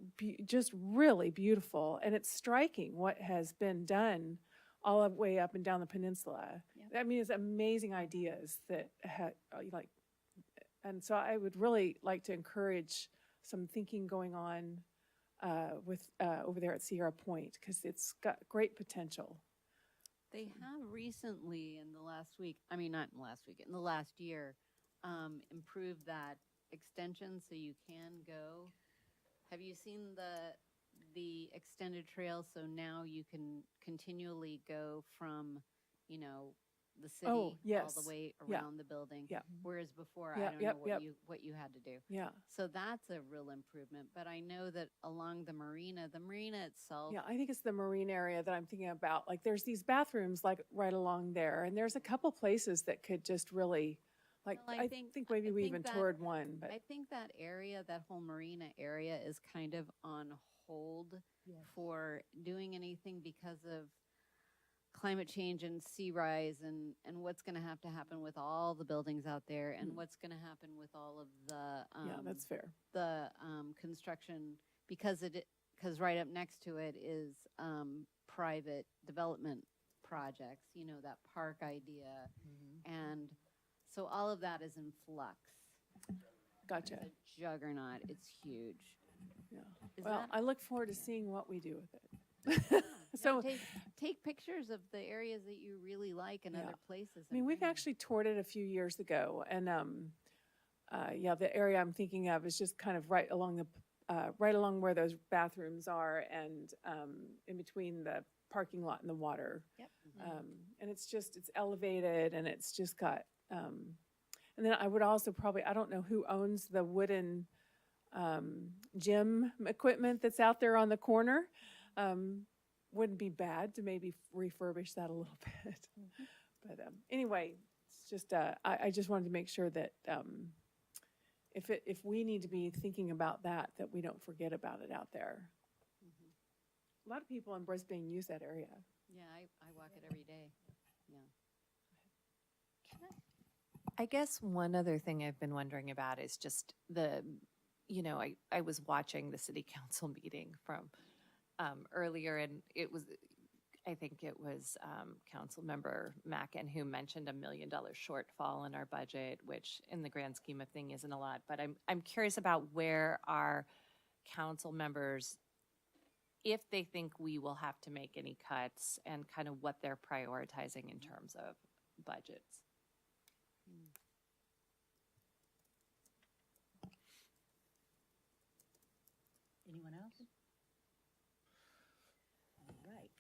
just really beautiful. And it's striking what has been done all the way up and down the peninsula. Yep. I mean, it's amazing ideas that and so I would really like to encourage some thinking going on with over there at Sierra Point, because it's got great potential. They have recently in the last week, I mean, not in the last week, in the last year, improved that extension so you can go. Have you seen the extended trail? So now you can continually go from, the city all the way around the building. Yeah. Whereas before, I don't know what you had to do. Yeah. So that's a real improvement. But I know that along the marina itself. Yeah, I think it's the marine area that I'm thinking about. Like there's these bathrooms like right along there, and there's a couple places that could just really, like, Well, I think maybe we even toured one, but I think that area, that whole marina area is kind of on hold for doing anything because of climate change and sea rise and what's going to happen with all the buildings out there and what's going to happen with all of the that's fair. The construction, because right up next to it is private development projects, that park idea, and so all of that is in flux. Gotcha. It's a juggernaut. It's huge. Yeah. I look forward to seeing what we do with it. So take pictures of the areas that you really like and other places. I mean, we've actually toured it a few years ago, and the area I'm thinking of is just kind of right along where those bathrooms are, and in between the parking lot and the water. Yep. And it's elevated, and it's just got. And then I would also I don't know who owns the wooden gym equipment that's out there on the corner. Wouldn't be bad to maybe refurbish that a little bit. But anyway, it's just I just wanted to make sure that if we need to be thinking about that we don't forget about it out there. A lot of people in Brisbane use that area. Yeah, I walk it every day. Yeah. I guess one other thing I've been wondering about is just I was watching the city council meeting from earlier, and I think it was Council Member Mackin who mentioned $1 million shortfall in our budget, which in the grand scheme of things isn't a lot. But I'm curious about where our council members if they think we will have to make any cuts and kind of what they're prioritizing in terms of budgets. Anyone else? All right.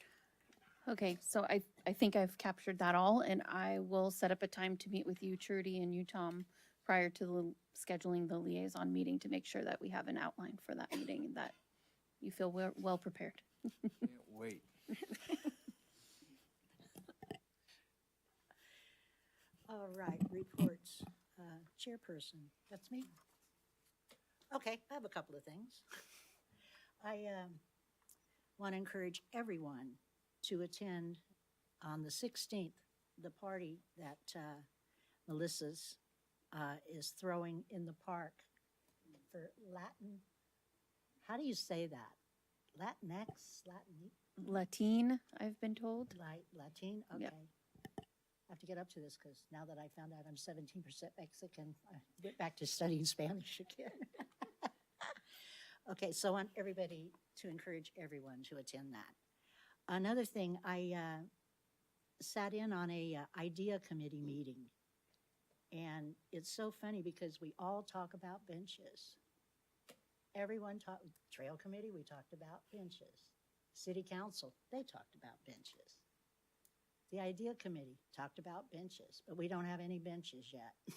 Okay, so I think I've captured that all, and I will set up a time to meet with you, Trudy, and you, Tom, prior to scheduling the liaison meeting to make sure that we have an outline for that meeting and that you feel well prepared. Can't wait. All right, reports. Chairperson, that's me. Okay, I have a couple of things. I want to encourage everyone to attend on the 16th, the party that Melissa's is throwing in the park for Latin. How do you say that? Latinx? Latin, I've been told. Latin? Okay. Yep. I have to get up to this because now that I found out I'm 17% Mexican, I went back to studying Spanish again. Okay, so I want everybody to encourage everyone to attend that. Another thing, I sat in on a idea committee meeting, and it's so funny because we all talk about benches. Everyone talked, trail committee, we talked about benches. City council, they talked about benches. The idea committee talked about benches, but we don't have any benches yet.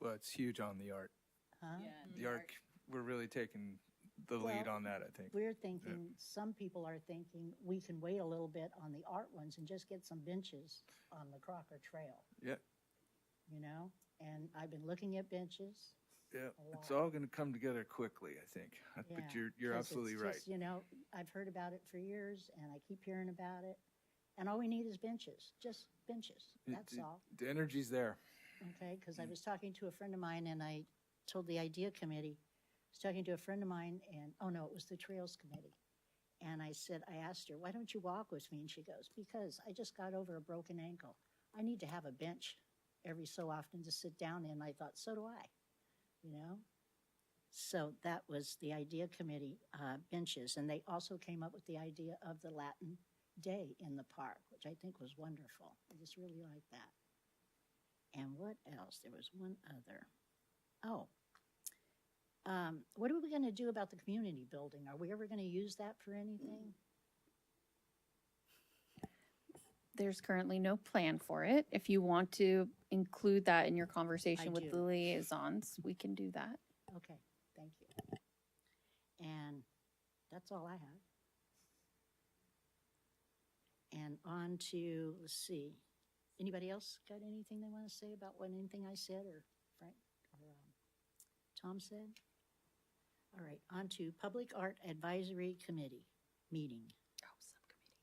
Well, it's huge on the art. Huh? The art, we're really taking the lead Well, on that, I think. We're thinking, some people are thinking we can wait a little bit on the art ones and just get some benches on the Crocker Trail, Yeah, you know? And I've been looking at benches. yeah. A It's lot. all going to come together quickly, I think. Yeah, But you're 'cause absolutely it's right. just, you know, I've heard about it for years and I keep hearing about it. And all we need is benches, just benches, that's all. The energy's there. Okay, because I was talking to a friend of mine and I told the idea committee, I was talking to a friend of mine and, oh no, it was the trails committee. And I said, I asked her, why don't you walk with me? And she goes, because I just got over a broken ankle. I need to have a bench every so often to sit down in. I thought, so do I, you know? So that was the idea committee benches. And they also came up with the idea of the Latin Day in the park, which I think was wonderful. I just really like that. And what else? There was one other. Oh, what are we going to do about the community building? Are we ever going to use that for anything? There's currently no plan for it. If you want to include that in your conversation I with do. the liaisons, we can do that. Okay, thank you. And that's all I have. And on to, let's see, anybody else got anything they want to say about anything I said or Frank or Tom said? All right, on to Public Art Advisory Committee meeting. Oh, subcommittees,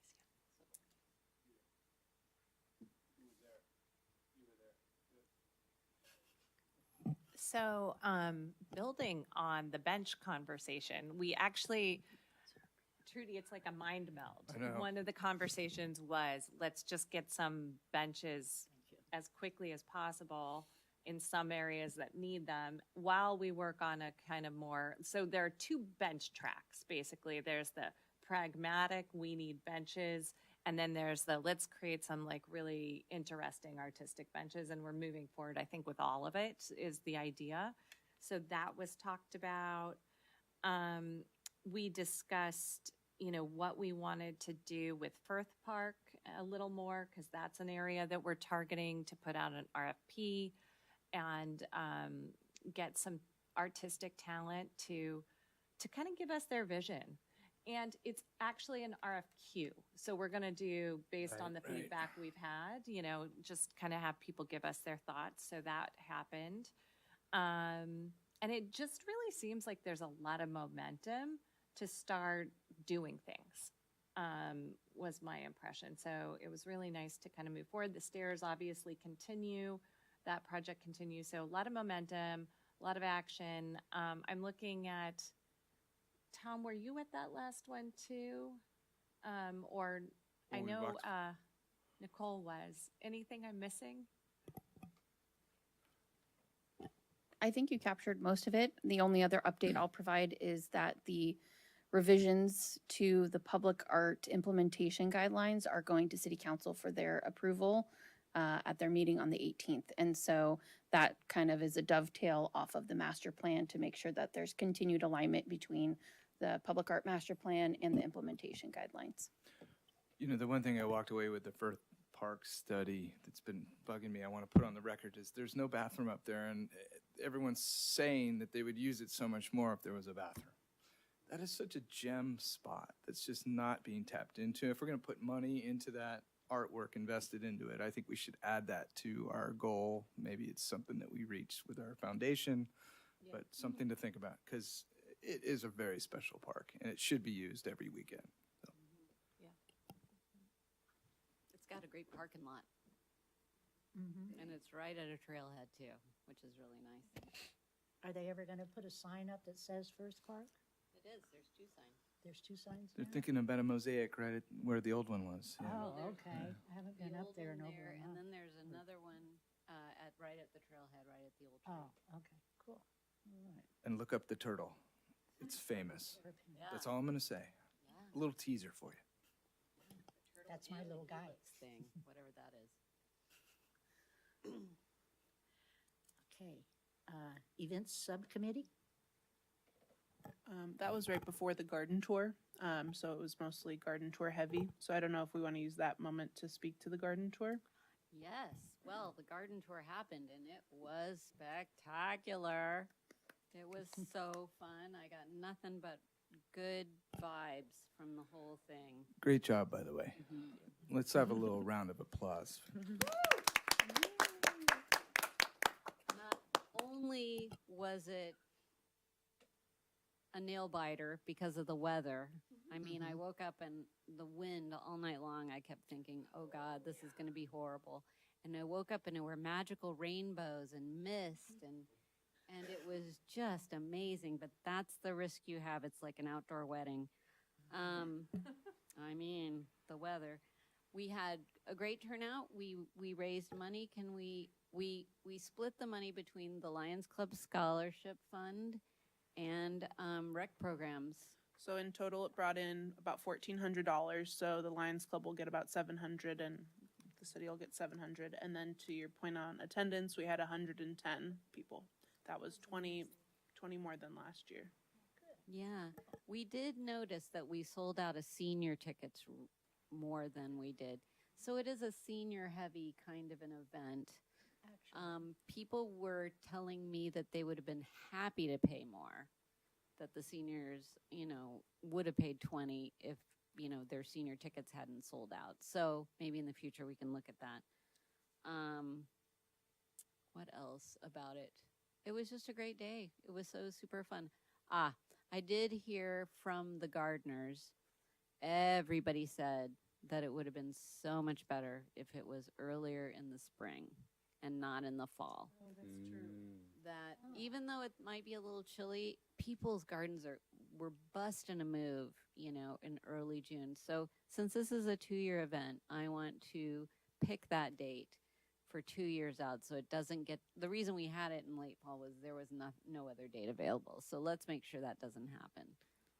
yeah. So, building on the bench conversation, we actually, Trudy, it's like a mind meld. I know. One of the conversations was, let's just get some benches Thank you. as quickly as possible in some areas that need them while we work on a kind of more, so there are two bench tracks, basically. There's the pragmatic, we need benches, and then there's the let's create some like really interesting artistic benches, and we're moving forward, I think, with all of it is the idea. So that was talked about. We discussed, what we wanted to do with Firth Park a little more, because that's an area that we're targeting to put out an RFP and get some artistic talent to kind of give us their vision. And it's actually an RFQ. So we're going to do, based on the Right. feedback we've had, just kind of have people give us their thoughts. So that happened. And it just really seems like there's a lot of momentum to start doing things, was my impression. So it was really nice to kind of move forward. The stairs obviously continue. That project continues. So a lot of momentum, a lot of action. I'm looking at, Tom, were you at that last one too? Or I Well, we know walked- Nicole was. Anything I'm missing? I think you captured most of it. The only other update I'll provide is that the revisions to the public art implementation guidelines are going to City Council for their approval at their meeting on the 18th. And so that kind of is a dovetail off of the master plan to make sure that there's continued alignment between the public art master plan and the implementation guidelines. You know, the one thing I walked away with the Firth Park study that's been bugging me, I want to put on the record, is there's no bathroom up there, and everyone's saying that they would use it so much more if there was a bathroom. That is such a gem spot that's just not being tapped into. If we're going to put money into that artwork invested into it, I think we should add that to our goal. Maybe it's something that we reach with our foundation, but something to think about, because it is a very special park and it should be used every weekend. So. It's got a great parking lot. And it's right at a trailhead too, which is really nice. Are they ever gonna put a sign up that says First Park? It is, there's 2 signs. There's 2 signs They're now? thinking about a mosaic right at where the old one was. Yeah. Oh, There's okay. I haven't The been up old there one in over there, a and month. then there's another one right at the trailhead, right at the old Oh, tree. okay, cool. All right. And look up the turtle. It's famous. Yeah. That's all I'm going to say. Yeah. A little teaser for you. Turtle That's my and little guy. Helix thing, whatever that is. Okay, events subcommittee? That was right before the garden tour, so it was mostly garden tour heavy. So I don't know if we want to use that moment to speak to the garden tour. Yes, well, the garden tour happened and it was spectacular. It was so fun. I got nothing but good vibes from the whole thing. Great job, by the way. Let's have a little round of applause. Not only was it a nail biter because of the weather. I mean, I woke up and the wind all night long, I kept thinking, oh God, this is going to be horrible. And I woke up and there were magical rainbows and mist and it was just amazing. But that's the risk you have. It's like an outdoor wedding. I mean, the weather. We had a great turnout. We raised money. We split the money between the Lions Club Scholarship Fund and rec programs. So in total, it brought in about $1,400. So the Lions Club will get about 700, and the city will get 700. And then to your point on attendance, we had 110 people. That was 20 more than last year. Yeah, we did notice that we sold out of senior tickets more than we did. So it is a senior heavy kind of an event. People were telling me that they would have been happy to pay more, that the seniors, would have paid 20 if, their senior tickets hadn't sold out. So maybe in the future we can look at that. What else about it? It was just a great day. It was so super fun. I did hear from the gardeners. Everybody said that it would have been so much better if it was earlier in the spring and not in the fall. Oh, that's true. That even though it might be a little chilly, people's gardens were busting a move, in early June. So since this is a 2-year event, I want to pick that date for 2 years out, so it doesn't get. The reason we had it in late fall was there was no other date available. So let's make sure that doesn't happen.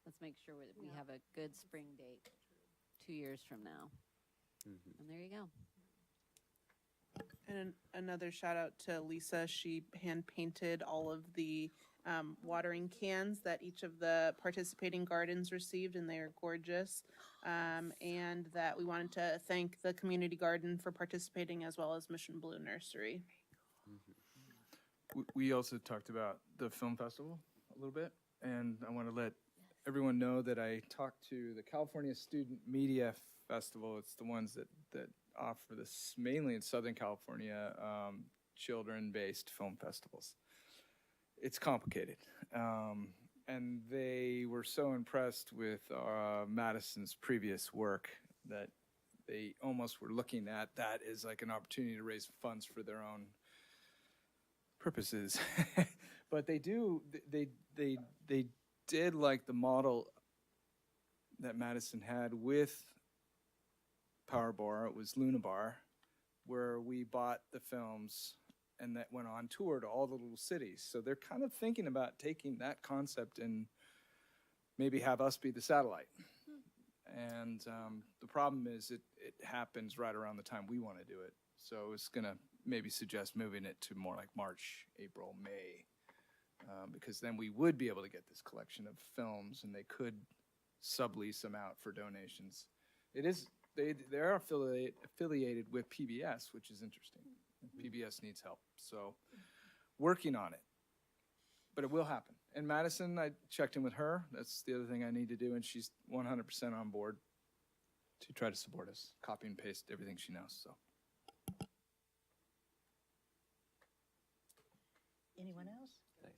Let's make sure that we have a good spring date 2 years from now. And there you go. And another shout out to Lisa. She hand painted all of the watering cans that each of the participating gardens received, and they are gorgeous. And that we wanted to thank the community garden for participating, as well as Mission Blue Nursery. We also talked about the film festival a little bit, and I want to let everyone know that I talked to the California Student Media Festival. It's the ones that offer this mainly in Southern California, children-based film festivals. It's complicated. And they were so impressed with Madison's previous work that they almost were looking at that as like an opportunity to raise funds for their own purposes. But they did like the model that Madison had with Power Bar. It was Luna Bar, where we bought the films and that went on tour to all the little cities. So they're kind of thinking about taking that concept and maybe have us be the satellite. And the problem is it happens right around the time we want to do it. So it's going to maybe suggest moving it to more like March, April, May, because then we would be able to get this collection of films and they could sublease them out for donations. They are affiliated with PBS, which is interesting. PBS needs help. So working on it. But it will happen. And Madison, I checked in with her. That's the other thing I need to do. And she's 100% on board to try to support us. Copy and paste everything she knows. So. Anyone else? Nice.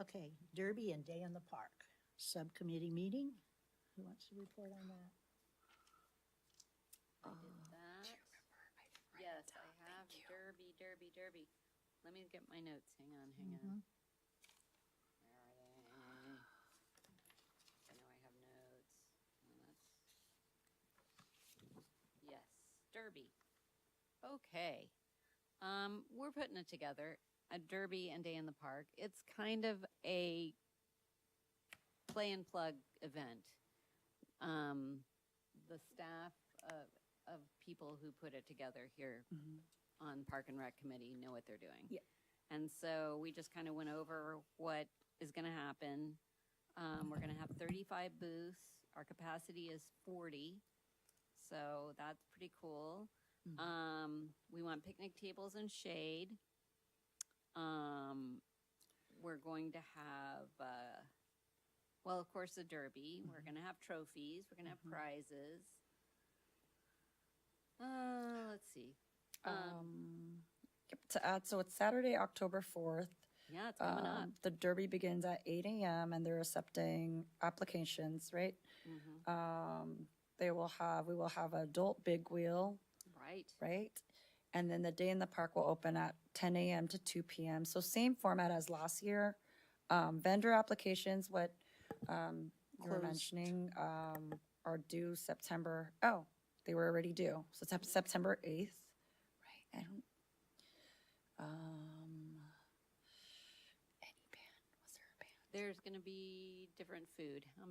Okay, Derby and Day in the Park, subcommittee meeting. Who wants to report on that? I did that. Yes, I have Derby. Let me get my notes. Hang on. Where are they? I know I have notes. Yes, Derby. Okay. We're putting it together, a Derby and Day in the Park. It's kind of a play and plug event. The staff of people who put it together here on Park and Rec Committee know what they're doing. Yeah. And so we just kind of went over what is going to happen. We're going to have 35 booths. Our capacity is 40. So that's pretty cool. We want picnic tables and shade. We're going to have, well, of course, the Derby. We're going to have trophies. We're going to have prizes. Let's see. To add, so it's Saturday, October 4th. Yeah, it's coming up. The Derby begins at 8 a.m. and they're accepting applications, right? We will have adult big wheel, right? And then the Day in the Park will open at 10 a.m. to 2 p.m. So same format as last year. Vendor applications, what you were mentioning, are due September. Oh, they were already due. So it's September 8th, right? Any band? Was there a band? There's going to be different food. How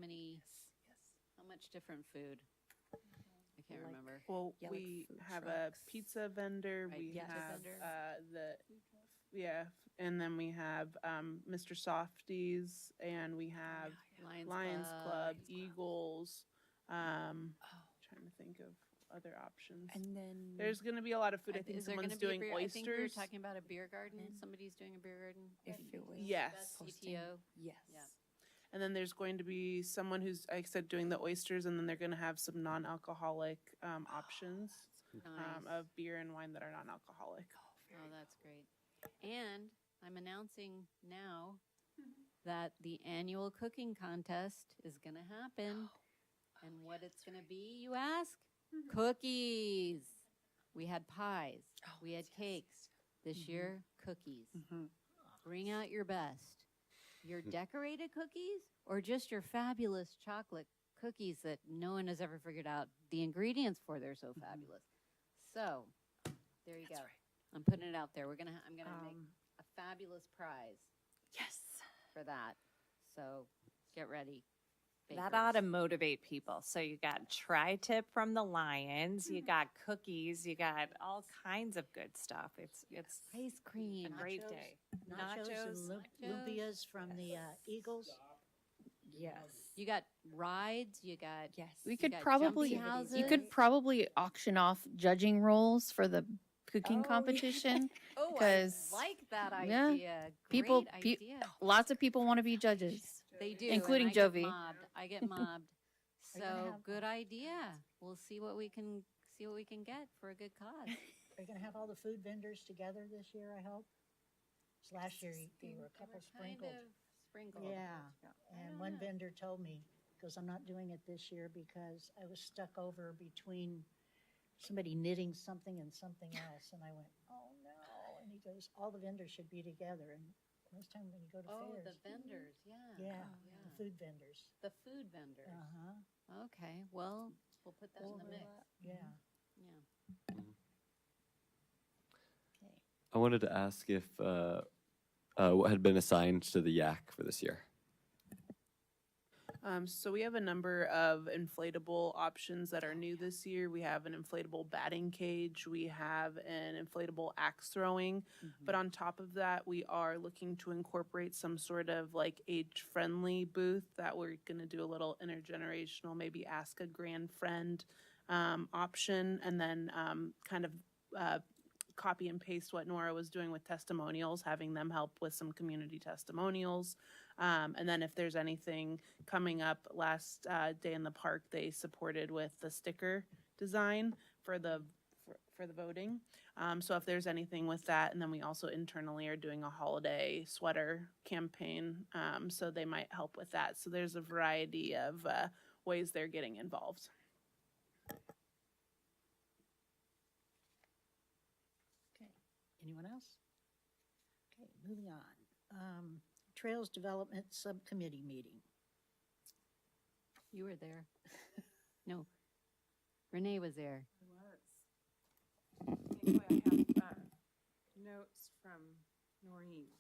much different food? I can't remember. Well, Yeah, like we food have trucks. a pizza vendor. Right, We pizza have vendor. and then we have Mr. Softies, and we have Lions Club, Eagles. Trying to think of other options. And then There's going to be a lot of food. I think Is there someone's gonna be a doing beer? I think we were oysters. talking about a beer garden. Somebody's doing a beer garden. if it was Yes. posting- CTO. Yes. Yeah. And then there's going to be someone who's, like I said, doing the oysters, and then they're going to have some non-alcoholic options Nice. of beer and wine that are non-alcoholic. Oh, that's great. And I'm announcing now that the annual cooking contest is going to happen. And what it's going to be, you ask? Cookies. We had pies. We had cakes. This year, cookies. Bring out your best. Your decorated cookies or just your fabulous chocolate cookies that no one has ever figured out the ingredients for. They're so fabulous. So there you go. I'm putting it out there. I'm gonna make a fabulous prize Yes. for that. So get ready. That bakers. ought to motivate people. So you got tri-tip from the Lions, you got cookies, you got all kinds of good stuff. It's ice cream. a great Nachos. day. Nachos and lumpiyas from the Eagles. Yes. You got rides. You got Yes. We You could got probably, jumpy houses. you could probably auction off judging roles for the cooking competition. Oh, I 'cause, like that yeah, idea. people- Great idea. Lots of people want to be judges. They do, including and I Jovi. Get mobbed. I get mobbed. Are you gonna So have good idea. We'll see what we can get for a good cause. Are you going to have all the food vendors together this year, I hope? 'Cause last year there were a couple sprinkled. Sprinkled. Yeah, and one vendor told me, because I'm not doing it this year because I was stuck over between somebody knitting something and something else, and I went, oh no, and he goes, all the vendors should be together, and most time when you go to Oh, fairs. the vendors. Yeah. Yeah, yeah. the food vendors. The food vendors. Uh-huh, Okay. Well, we'll put that in the mix. yeah. Yeah. Okay. I wanted to ask if what had been assigned to the yak for this year. So we have a number of inflatable options that are new this year. We have an inflatable batting cage. We have an inflatable axe throwing. But on top of that, we are looking to incorporate some sort of like age-friendly booth that we're going to do a little intergenerational, maybe ask a grand friend option, and then kind of copy and paste what Nora was doing with testimonials, having them help with some community testimonials. And then if there's anything coming up, last day in the park, they supported with the sticker design for the voting. So if there's anything with that, and then we also internally are doing a holiday sweater campaign, so they might help with that. So there's a variety of ways they're getting involved. Okay, anyone else? Okay, moving on. Trails Development Subcommittee meeting. You were there. No, Renee was there. Anyway, I have notes from Noreen.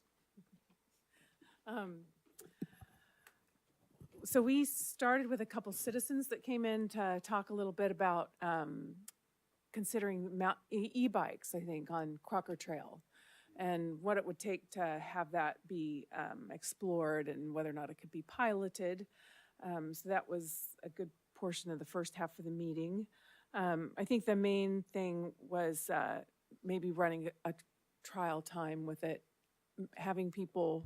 So we started with a couple citizens that came in to talk a little bit about considering e-bikes, I think, on Crocker Trail, and what it would take to have that be explored and whether or not it could be piloted. So that was a good portion of the first half of the meeting. I think the main thing was maybe running a trial time with it, having people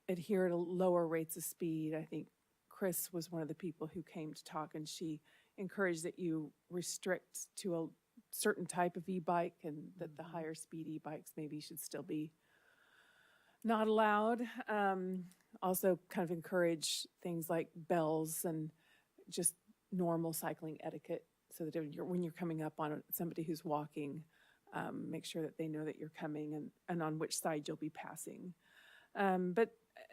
adhere to lower rates of speed. I think Chris was one of the people who came to talk, and she encouraged that you restrict to a certain type of e-bike, and that the higher speed e-bikes maybe should still be not allowed. Also kind of encourage things like bells and just normal cycling etiquette, so that when you're coming up on somebody who's walking, make sure that they know that you're coming and on which side you'll be passing.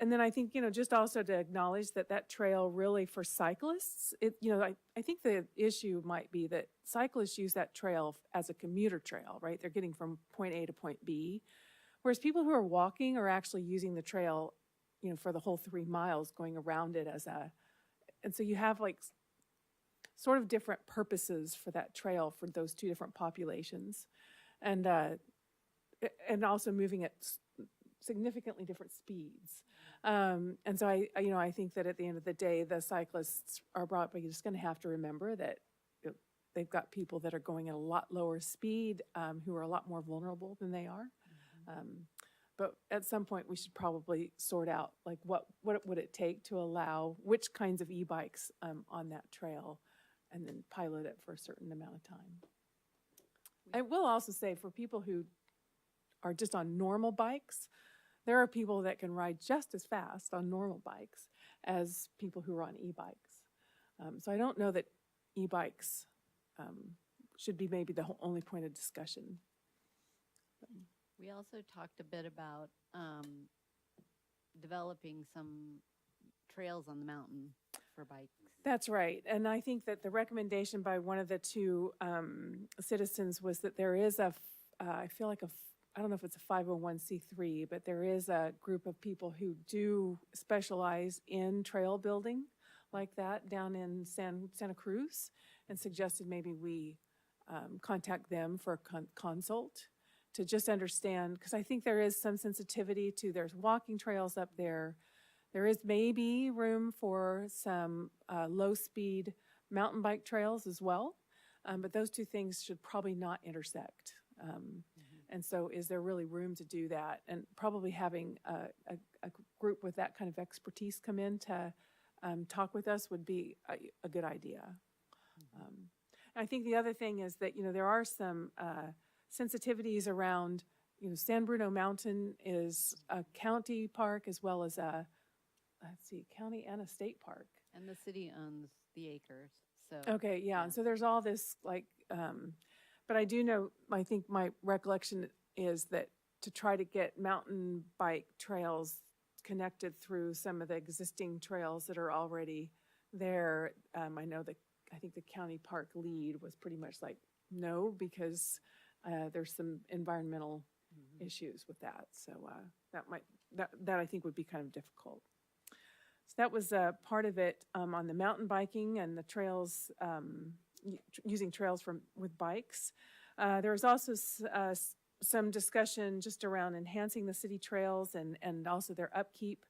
And then I think, just also to acknowledge that trail really for cyclists, I think the issue might be that cyclists use that trail as a commuter trail, right? They're getting from point A to point B, whereas people who are walking are actually using the trail, for the whole 3 miles, going around it and so you have like sort of different purposes for that trail for those two different populations, and also moving at significantly different speeds. And so I think that at the end of the day, the cyclists are but you're just going to have to remember that they've got people that are going at a lot lower speed, who are a lot more vulnerable than they are. But at some point, we should probably sort out like what would it take to allow which kinds of e-bikes on that trail, and then pilot it for a certain amount of time. I will also say, for people who are just on normal bikes, there are people that can ride just as fast on normal bikes as people who are on e-bikes. So I don't know that e-bikes should be maybe the only point of discussion. We also talked a bit about developing some trails on the mountain for bikes. That's right. And I think that the recommendation by one of the two citizens was that there is I feel like I don't know if it's a 501c3, but there is a group of people who do specialize in trail building like that down in Santa Cruz, and suggested maybe we contact them for a consult to just understand, because I think there is some sensitivity to, there's walking trails up there. There is maybe room for some low-speed mountain bike trails as well, but those two things should probably not intersect. And so is there really room to do that? And probably having a group with that kind of expertise come in to talk with us would be a good idea. I think the other thing is that, there are some sensitivities around, San Bruno Mountain is a county park as well as county and a state park. And the city owns the acres, so. Okay, yeah, and so there's all this but I do know, I think my recollection is that to try to get mountain bike trails connected through some of the existing trails that are already there, I think the county park lead was pretty much like, no, because there's some environmental issues with that. So that I think would be kind of difficult. So that was part of it on the mountain biking and the trails, using trails with bikes. There was also some discussion just around enhancing the city trails and also their upkeep.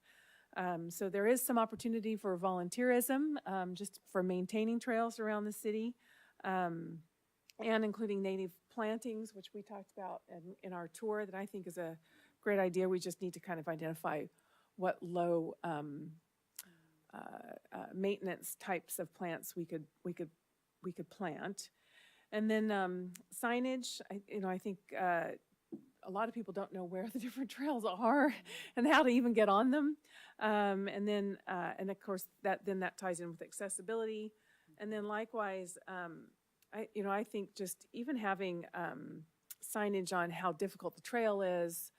So there is some opportunity for volunteerism, just for maintaining trails around the city, and including native plantings, which we talked about in our tour, that I think is a great idea. We just need to kind of identify what low maintenance types of plants we could plant. And then signage, I think a lot of people don't know where the different trails are and how to even get on them. And then, and of course, that ties in with accessibility. And then likewise, I think just even having signage on how difficult the trail is,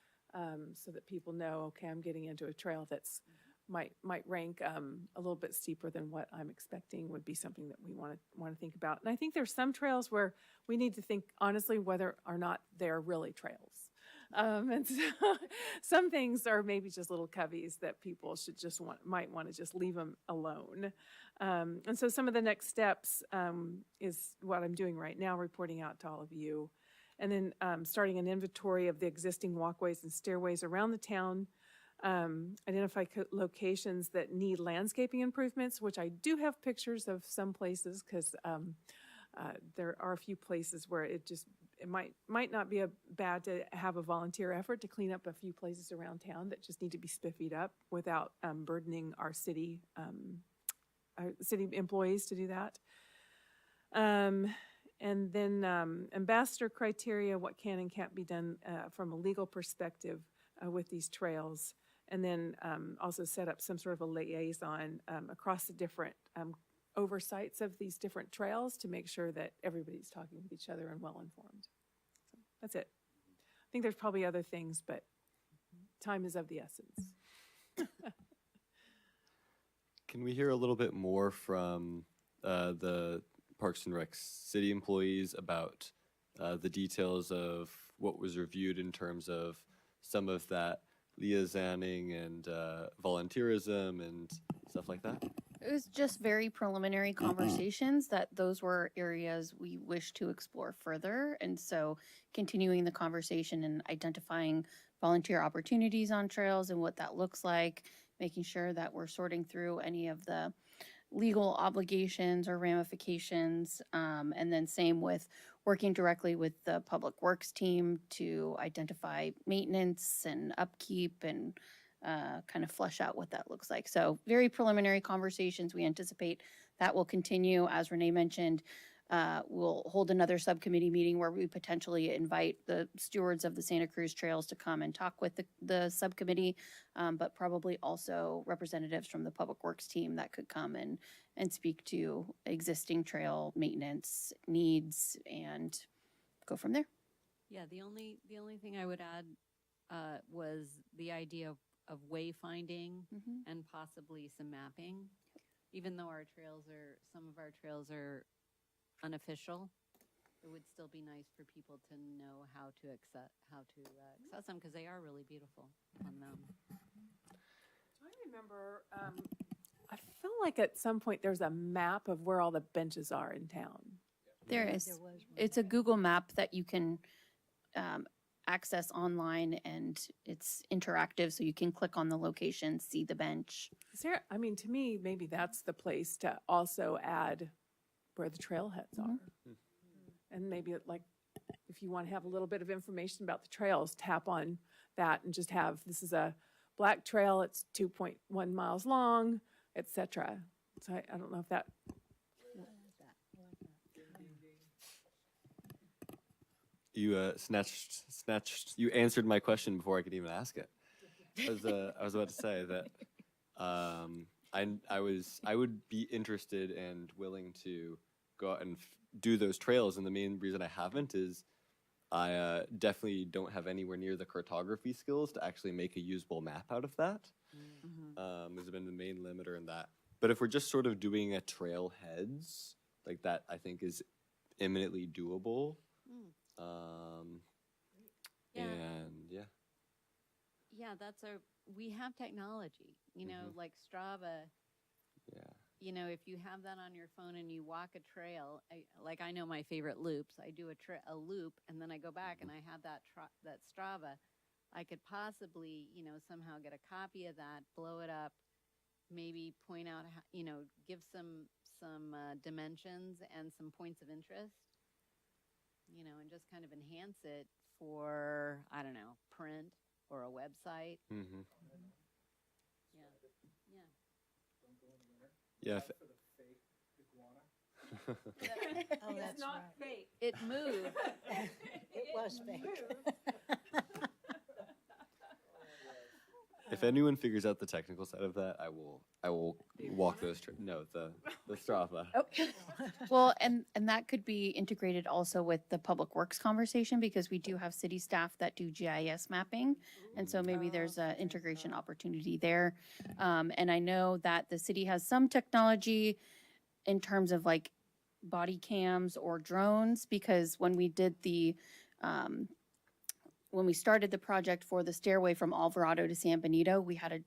so that people know, okay, I'm getting into a trail that's might rank a little bit steeper than what I'm expecting, would be something that we want to think about. And I think there's some trails where we need to think honestly whether or not they're really trails. And so some things are maybe just little coveys that people should might want to just leave them alone. And so some of the next steps is what I'm doing right now, reporting out to all of you. And then starting an inventory of the existing walkways and stairways around the town, identify locations that need landscaping improvements, which I do have pictures of some places, because there are a few places where it might not be bad to have a volunteer effort to clean up a few places around town that just need to be spiffied up without burdening our city employees to do that. And then ambassador criteria, what can and can't be done from a legal perspective with these trails. And then also set up some sort of a liaison across the different oversights of these different trails to make sure that everybody's talking with each other and well-informed. So that's it. I think there's probably other things, but time is of the essence. Can we hear a little bit more from the Parks and Rec city employees about the details of what was reviewed in terms of some of that liaisoning and volunteerism and stuff like that? It was just very preliminary conversations that those were areas we wish to explore further. And so continuing the conversation and identifying volunteer opportunities on trails and what that looks like, making sure that we're sorting through any of the legal obligations or ramifications, and then same with working directly with the Public Works team to identify maintenance and upkeep and kind of flesh out what that looks like. So very preliminary conversations. We anticipate that will continue. As Renee mentioned, we'll hold another subcommittee meeting where we potentially invite the stewards of the Santa Cruz Trails to come and talk with the subcommittee, but probably also representatives from the Public Works team that could come and speak to existing trail maintenance needs and go from there. Yeah, the only thing I would add was the idea of wayfinding and possibly some mapping. Even though some of our trails are unofficial, it would still be nice for people to know how to access them, because they are really beautiful on them. I remember, I feel like at some point there's a map of where all the benches are in town. There is. It's a Google map that you can access online, and it's interactive, so you can click on the location, see the bench. To me, maybe that's the place to also add where the trailheads are. And maybe if you want to have a little bit of information about the trails, tap on that and just have, this is a black trail, it's 2.1 miles long, etc. So I don't know if that. You you answered my question before I could even ask it. I was about to say that I would be interested and willing to go out and do those trails, and the main reason I haven't is I definitely don't have anywhere near the cartography skills to actually make a usable map out of that. Has been the main limiter in that. But if we're just sort of doing a trailheads, like that, I think is imminently doable. Yeah. And yeah. Yeah, we have technology, like Strava. Yeah. If you have that on your phone and you walk a trail, I know my favorite loops. I do a loop and then I go back and I have that Strava. I could possibly, somehow get a copy of that, blow it up, maybe point out, give some dimensions and some points of interest, and just kind of enhance it for, I don't know, print or a website. Mm-hmm. Yeah. Yeah. Yeah. Oh, that's It's not right. fake. It moved. It was fake. If anyone figures out the technical side of that, I will walk those. The Strava. Well, and that could be integrated also with the public works conversation, because we do have city staff that do GIS mapping. And so maybe there's an integration opportunity there. And I know that the city has some technology in terms of like body cams or drones, because when we did when we started the project for the stairway from Alvarado to San Benito, we had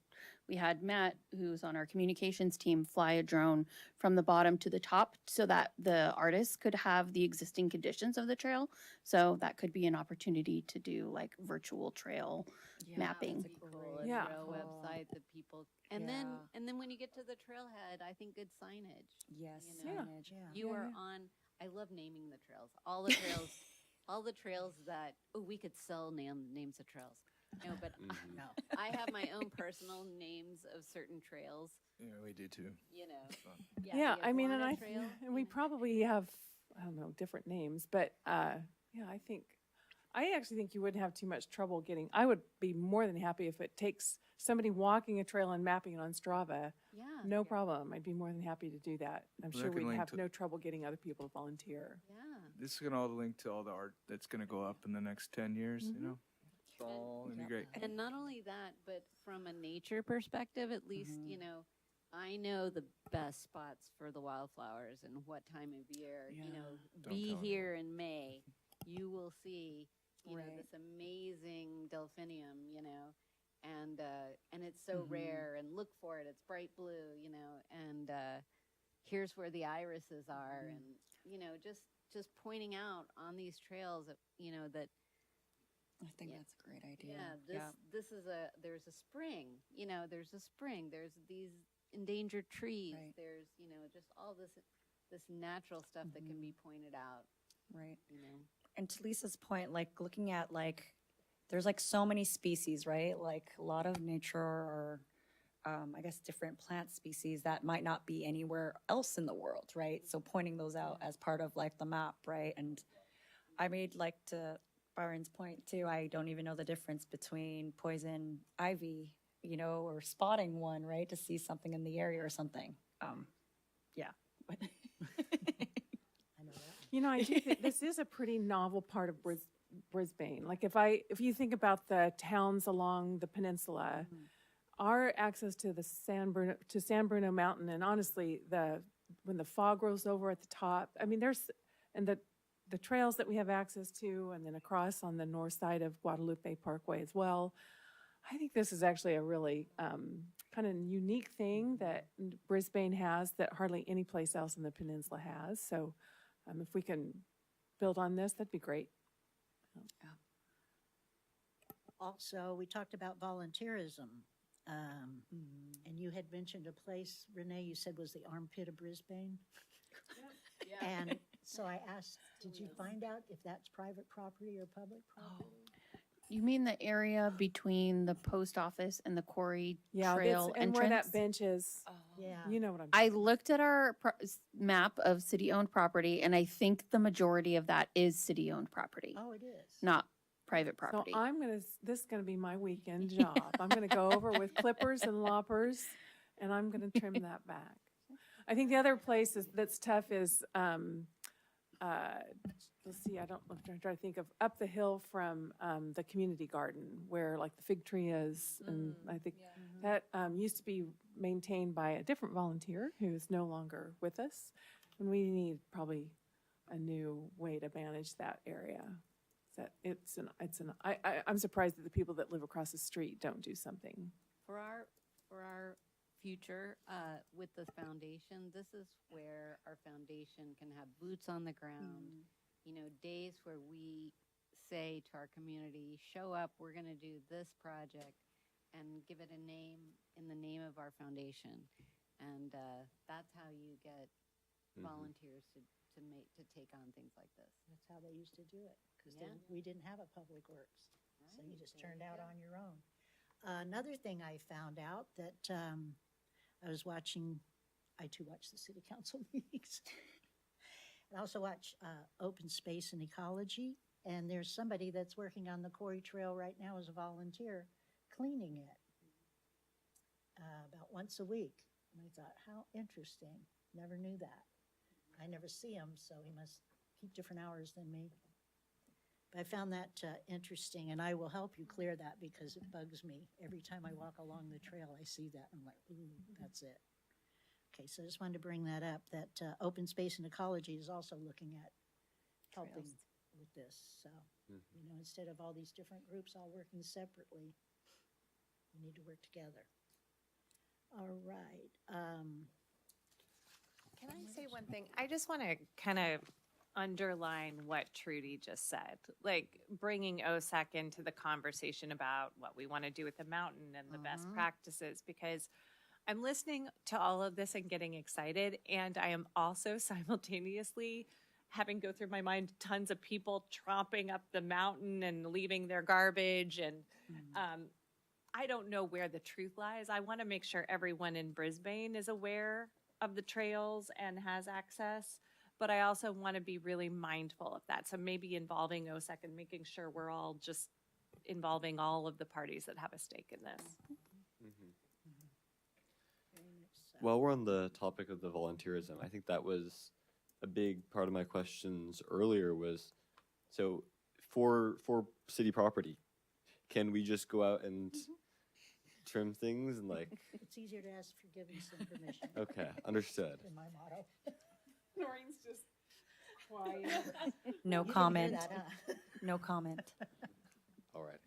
Matt, who's on our communications team, fly a drone from the bottom to the top so that the artists could have the existing conditions of the trail. So that could be an opportunity to do like virtual trail mapping. That'd be cool. A Yeah. trail website that people, and then when you get to the trailhead, I think good signage. Yes, You know, signage. You Yeah, are yeah. on. I love naming the trails. All the trails, all the trails that we could sell names of trails. No, but No. I have my own personal names of certain trails. Yeah, we do too. Yeah, the I mean, and Iguana I Trail, and we probably have, I don't know, different names, but yeah, I actually think you wouldn't have too much trouble getting. I would be more than happy if it takes somebody walking a trail and mapping it on Strava. Yeah. No problem. I'd be more than happy to do that. I'm Well, sure that can we'd link have to- no trouble getting other people to volunteer. Yeah. This is going to all link to all the art that's going to go up in the next 10 years, you know? It's all going to be great. And not only that, but from a nature perspective, at least, I know the best spots for the wildflowers and what time of year, Don't be tell here in May, you will see, Right. this amazing delphinium, and it's so rare, and look for it. It's bright blue, and here's where the irises are, and, just pointing out on these trails that, that I think Yeah. that's a great idea. this is there's a spring, there's these endangered trees, Right. there's, just all this natural stuff that can be pointed out, Right. you know. And to Lisa's point, like looking at there's like so many species, right? Like a lot of nature or I guess different plant species that might not be anywhere else in the world, right? So pointing those out as part of like the map, right? And I made to Byron's point too, I don't even know the difference between poison ivy, or spotting one, right? To see something in the area or something. Yeah. I know that. I do think this is a pretty novel part of Brisbane. Like if you think about the towns along the peninsula, our access to the San Bruno Mountain, and honestly, when the fog rolls over at the top, I mean, and the trails that we have access to, and then across on the north side of Guadalupe Parkway as well. I think this is actually a really kind of unique thing that Brisbane has that hardly any place else in the peninsula has. So if we can build on this, that'd be great. Also, we talked about volunteerism. And you had mentioned a place, Renee, you said was the armpit of Brisbane. And so I asked, did you find out if that's private property or public property? You mean the area between the post office and the quarry Yeah, trail and entrance? where that bench is, Yeah. you know what I'm. I looked at our map of city-owned property, and I think the majority of that is city-owned property, Oh, it is. not private So property. this is gonna be my weekend job. I'm gonna go over with clippers and loppers, and I'm gonna trim that back. I think the other place that's tough is, let's see, I'm trying to think of up the hill from the community garden where like the fig tree is, and I think that used to be maintained by a different volunteer who is no longer with us, and we need probably a new way to manage that area. I'm surprised that the people that live across the street don't do something. For our future, with the foundation, this is where our foundation can have boots on the ground, you know, days where we say to our community, show up, we're gonna do this project, and give it a name in the name of our foundation. And that's how you get volunteers to take on things like this. That's how they used to do it, because Yeah. we didn't have a public works. So you Right, just there turned you out go. on your own. Another thing I found out that I was watching, I too watch the city council meetings. And I also watch open space and ecology. And there's somebody that's working on the Quarry Trail right now as a volunteer, cleaning it about once a week. And I thought, how interesting. Never knew that. I never see him, so he must keep different hours than me. But I found that interesting, and I will help you clear that because it bugs me. Every time I walk along the trail, I see that, and I'm like, ooh, that's it. Okay, so I just wanted to bring that up, that open space and ecology is also looking at helping Trails. with this. So, you know, instead of all these different groups all working separately, we need to work together. All right. Can I say one thing? I just want to kind of underline what Trudy just said, like bringing OSAC into the conversation about what we want to do with the mountain and the best practices, because I'm listening to all of this and getting excited. And I am also simultaneously having go through my mind tons of people tromping up the mountain and leaving their garbage. And I don't know where the truth lies. I want to make sure everyone in Brisbane is aware of the trails and has access, but I also want to be really mindful of that. So maybe involving OSAC and making sure we're all just involving all of the parties that have a stake in this. While we're on the topic of the volunteerism, I think that was a big part of my questions earlier was, so for city property, can we just go out and trim things and like, It's easier to ask forgiveness than permission. okay, understood. In my motto. Noreen's just quiet. No You didn't hear comment. that, huh? No comment. All right.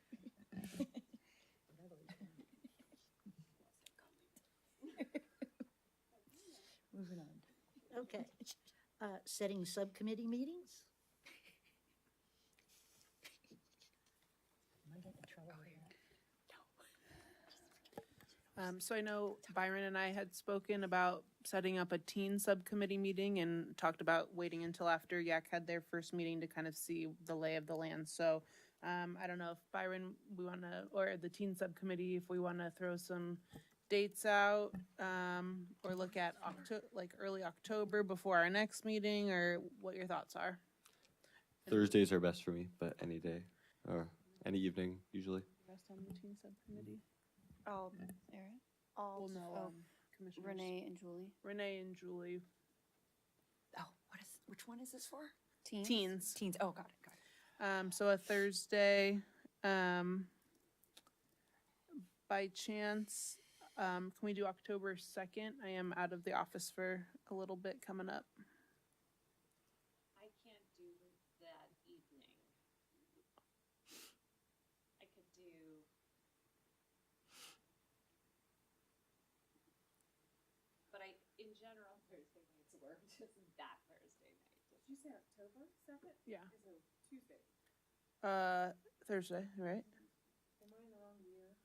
Moving on. Okay. Setting subcommittee meetings? Am I getting in trouble with that? So I know Byron and I had spoken about setting up a teen subcommittee meeting and talked about waiting until after YAC had their first meeting to kind of see the lay of the land. So I don't know if Byron, we want to, or the teen subcommittee, if we want to throw some dates out or look at early October before our next meeting, or what your thoughts are. Thursdays are best for me, but any day or any evening usually. Rest on the teen subcommittee. Aaron? Well, no, commissioners. Renee and Julie. Renee and Julie. Oh, which one is this for? Teens. Teens. Oh, got it. So a Thursday, by chance, can we do October 2nd? I am out of the office for a little bit coming up. I can't do that evening. I could do. But in general, Thursday nights work, just that Thursday night. Did you say October 2nd? Yeah. Is it Tuesday? Thursday, right? Am I in the wrong year?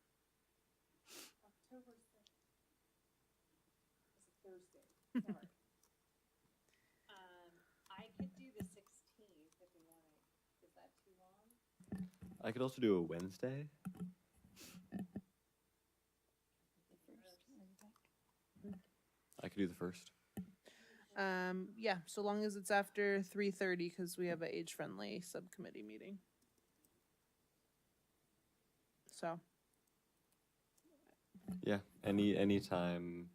October 2nd. It's a Thursday. Sorry. I could do the 16th if we want to. Is that too long? I could also do a Wednesday. I could do the first. Yeah, so long as it's after 3:30, because we have an age-friendly subcommittee meeting. So, Yeah, any time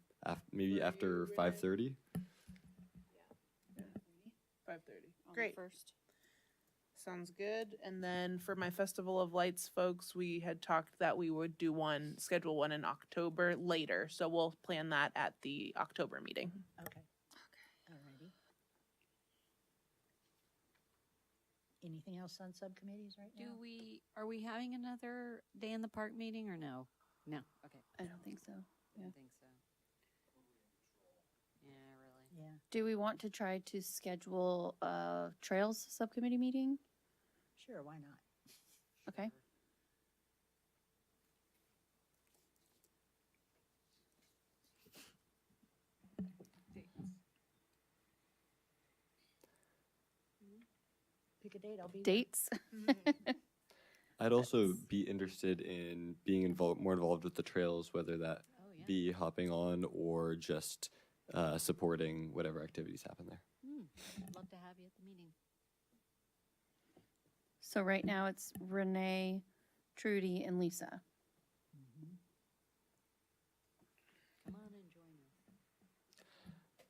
maybe after 5:30. 5:30. On the Great. first. Sounds good. And then for my Festival of Lights folks, we had talked that we would schedule one in October later. So we'll plan that at the October meeting. Okay. Alrighty. Anything else on subcommittees right now? Are we having another day in the park meeting or no? No, okay, I don't think so. I Yeah. don't think so. Yeah, really. Yeah, Do we want to try to schedule a trails subcommittee meeting? sure, why not? Okay. Pick a date, I'll be there. Dates? I'd also be interested in being more involved with the trails, whether that Oh, yeah. be hopping on or just supporting whatever activities happen there. I'd love to have you at the meeting. So right now it's Renee, Trudy, and Lisa. Come on and join us.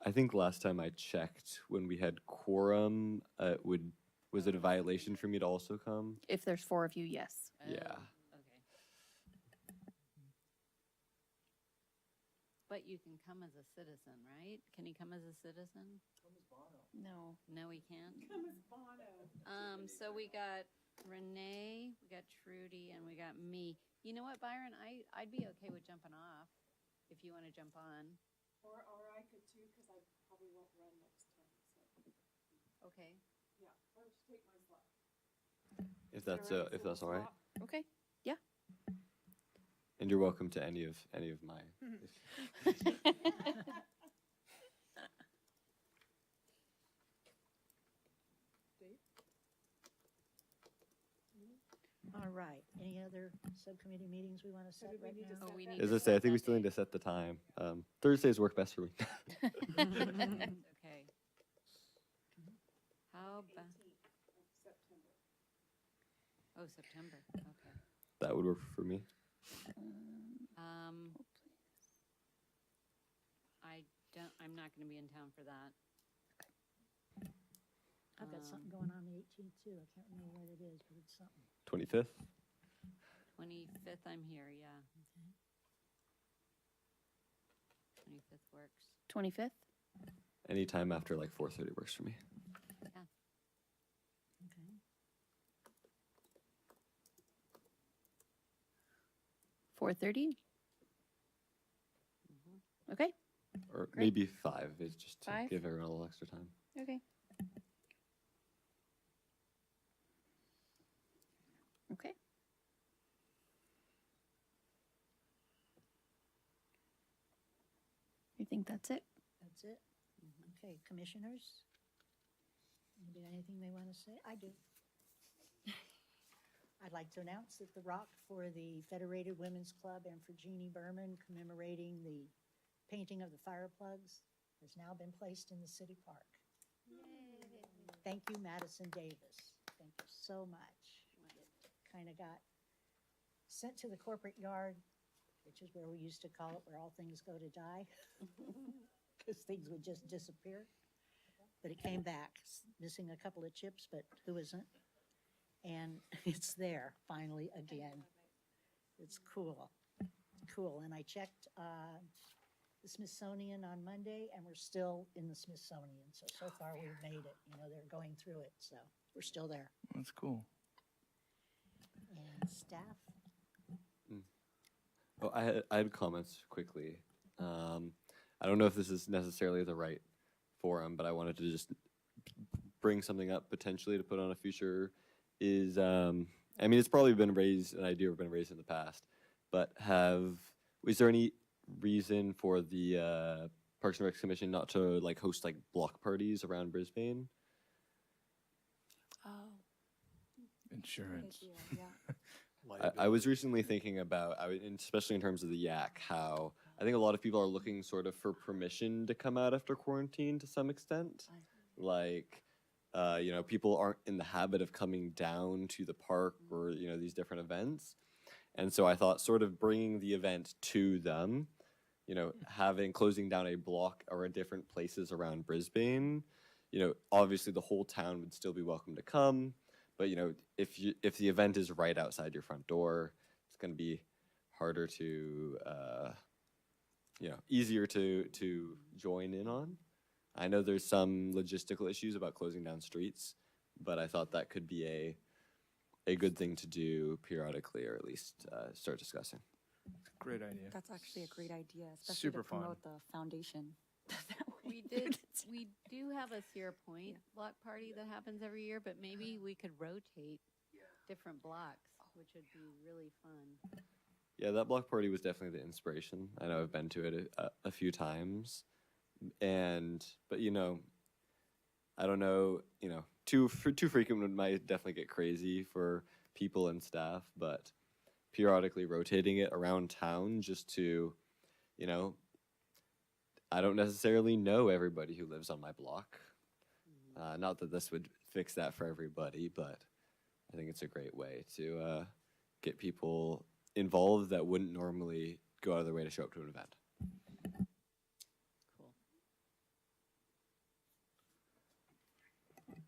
I think last time I checked, when we had quorum, was it a violation for me to also come? If there's 4 of you, yes. Yeah. Okay. But you can come as a citizen, right? Can he come as a citizen? No. No, he can't? So we got Renee, we got Trudy, and we got me. You know what, Byron? I'd be okay with jumping off if you want to jump on. Or I could too, because I probably won't run next time, so, Okay. yeah, I'll just take my slot. If that's all right. Okay. Yeah. And you're welcome to any of my. All right, any other subcommittee meetings we want to set right now? Oh, we need As to I say, I set think we that still need date. to set the time. Thursdays work best for me. Okay. How about, September. oh, September, okay. That would work for me. I'm not gonna be in town for that. I've got something going on the 18th too, I can't remember what it is, but it's something. 25th. 25th, I'm here, yeah. Okay. 25th works. 25th? Anytime after like 4:30 works for me. Okay. 4:30? Okay. Or Great. maybe 5. It's just to 5? give everyone a little extra time. Okay. Okay. You think that's it? That's it? Okay, commissioners? Anybody got anything they want to say? I do. I'd like to announce that the rock for the Federated Women's Club and for Jeannie Berman commemorating the painting of the fire plugs has now been placed in the city park. Thank you, Madison Davis. Thank you so much. It kind of got sent to the corporate yard, which is where we used to call it, where all things go to die, because things would just disappear. But it came back, missing a couple of chips, but who isn't? And it's there finally again. It's cool, cool. And I checked the Smithsonian on Monday, and we're still in the Smithsonian. So far we've made it. You know, they're going through it, so we're still there. That's cool. And staff, Oh, I had comments quickly. I don't know if this is necessarily the right forum, but I wanted to just bring something up potentially to put on a future. Is I mean, it's probably been raised, an idea been raised in the past, but is there any reason for the Parks and Rec Commission not to like host like block parties around Brisbane? Oh. Insurance. I was recently thinking about, especially in terms of the yak, how I think a lot of people are looking sort of for permission to come out after quarantine to some extent. Like, you know, people aren't in the habit of coming down to the park or, you know, these different events. And so I thought sort of bringing the event to them, you know, closing down a block or different places around Brisbane, you know, obviously the whole town would still be welcome to come. But, you know, if the event is right outside your front door, it's going to be harder to, you know, easier to join in on. I know there's some logistical issues about closing down streets, but I thought that could be a good thing to do periodically, or at least start discussing. Great idea. That's actually a great idea, especially Super to fun. promote the foundation. That way. We do have a Sierra Point block party that happens every year, but maybe we could rotate different blocks, which would be really fun. Yeah, that block party was definitely the inspiration. I know I've been to it a few times, but you know, I don't know, you know, too frequent might definitely get crazy for people and staff, but periodically rotating it around town just to, you know, I don't necessarily know everybody who lives on my block. Not that this would fix that for everybody, but I think it's a great way to get people involved that wouldn't normally go out of their way to show up to an event. Cool.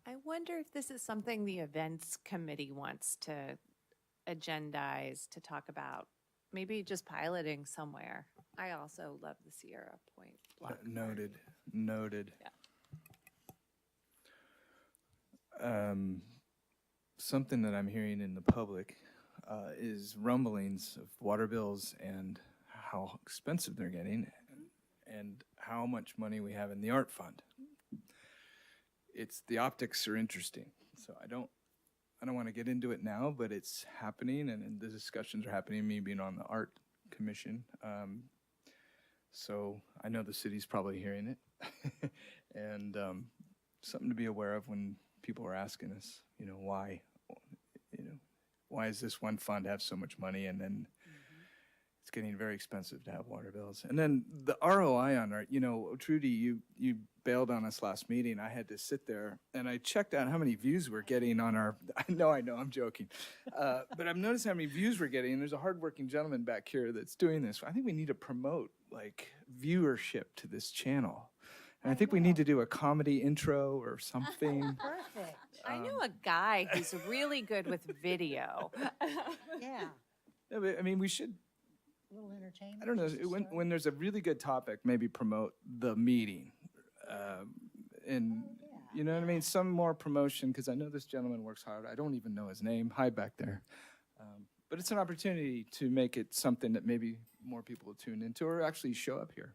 I wonder if this is something the events committee wants to agendize, to talk about, maybe just piloting somewhere. I also love the Sierra Point block. Noted. Yeah. Something that I'm hearing in the public is rumblings of water bills and how expensive they're getting, and how much money we have in the art fund. The optics are interesting, so I don't want to get into it now, but it's happening, and the discussions are happening. Me being on the art commission, so I know the city's probably hearing it, and something to be aware of when people are asking us, why does this one fund have so much money, and then it's getting very expensive to have water bills. And then the ROI on art, Trudy, you bailed on us last meeting. I had to sit there and I checked out how many views we're getting on our, I know, I'm joking. But I've noticed how many views we're getting. And there's a hardworking gentleman back here that's doing this. I think we need to promote viewership to this channel. And I think we need to do a comedy intro or something. Perfect. I know a guy who's really good with video. Yeah. Yeah, but, we should, A little entertainment. I don't know, just to start. when there's a really good topic, maybe promote the meeting. And you know what I mean? Some more promotion, because I know this gentleman works hard. I don't even know his name. Hi back there. But it's an opportunity to make it something that maybe more people will tune into or actually show up here.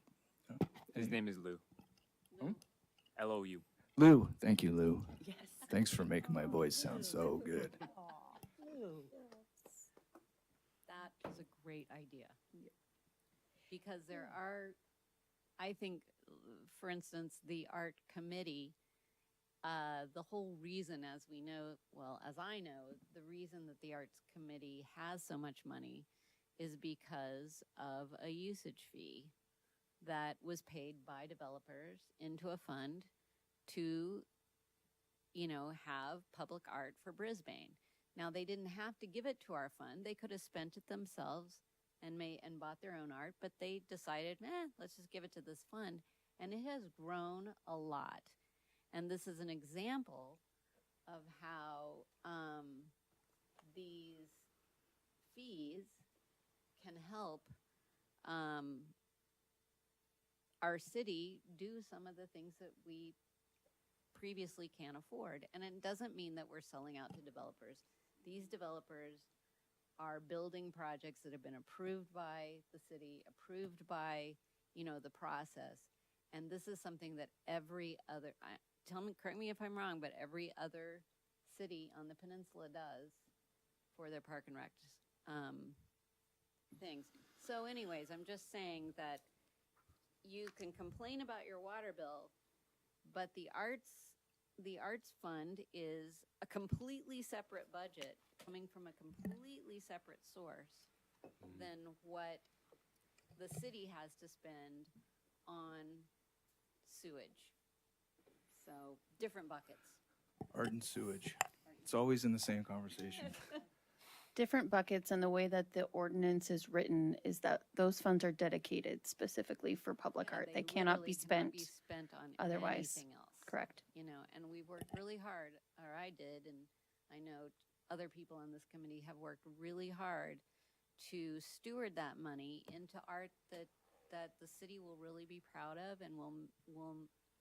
His name is Lou. Lou. Lou. Thank you, Lou. Yes. Thanks for making my voice sound so good. Aw, Lou. That is a great idea. Because there are, I think, for instance, the art committee, the whole reason, as we know, well, as I know, the reason that the arts committee has so much money is because of a usage fee that was paid by developers into a fund to, have public art for Brisbane. Now, they didn't have to give it to our fund. They could have spent it themselves and bought their own art, but they decided, let's just give it to this fund. And it has grown a lot. And this is an example of how these fees can help our city do some of the things that we previously can't afford. And it doesn't mean that we're selling out to developers. These developers are building projects that have been approved by the city, approved by, the process. And this is something that every other, correct me if I'm wrong, but every other city on the peninsula does for their park and rec things. So anyways, I'm just saying that you can complain about your water bill, but the arts fund is a completely separate budget coming from a completely separate source than what the city has to spend on sewage. So different buckets. Art and sewage. It's always in the same conversation. Different buckets, and the way that the ordinance is written is that those funds are dedicated specifically for public Yeah, art. They cannot be literally spent on otherwise. anything else. Correct. And we've worked really hard, or I did, and I know other people on this committee have worked really hard to steward that money into art that the city will really be proud of and will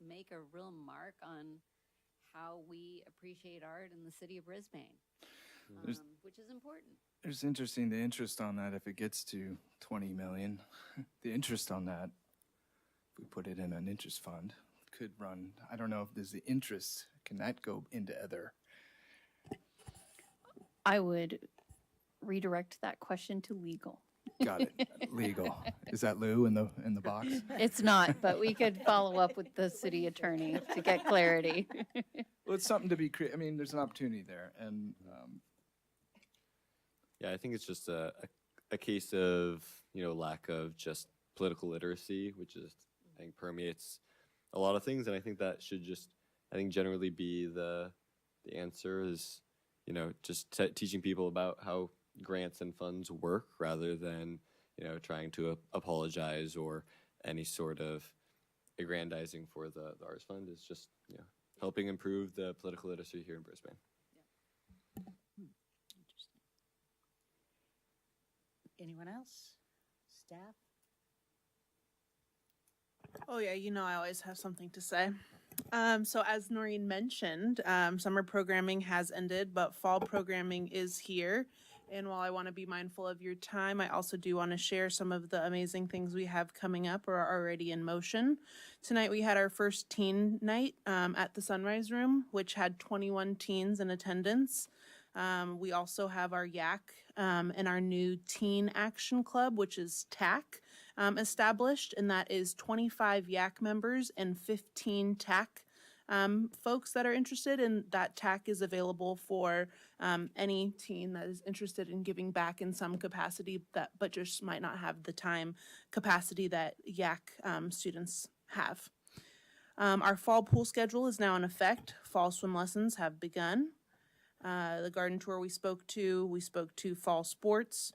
make a real mark on how we appreciate art in the city of Brisbane, There's- which is important. It's interesting, the interest on that, if it gets to 20 million, the interest on that, if we put it in an interest fund, could run, I don't know if there's the interest, can that go into other? I would redirect that question to legal. Got it, legal. Is that Lou in the box? It's not, but we could follow up with the city attorney to get clarity. Well, it's something to be, I mean, there's an opportunity there, and, Yeah, I think it's just a case of, lack of just political literacy, which is, I think, permeates a lot of things. And I think that should just, generally be the answer is, just teaching people about how grants and funds work rather than, trying to apologize or any sort of aggrandizing for the Arts Fund is just, helping improve the political literacy here in Brisbane. Interesting. Anyone else? Staff? Oh yeah, I always have something to say. So as Noreen mentioned, summer programming has ended, but fall programming is here. And while I want to be mindful of your time, I also do want to share some of the amazing things we have coming up or are already in motion. Tonight we had our first teen night at the Sunrise Room, which had 21 teens in attendance. We also have our YAC and our new Teen Action Club, which is TAC, established, and that is 25 YAC members and 15 TAC folks that are interested, and that TAC is available for any teen that is interested in giving back in some capacity, but just might not have the time capacity that YAC students have. Our fall pool schedule is now in effect. Fall swim lessons have begun. The garden tour we spoke to fall sports.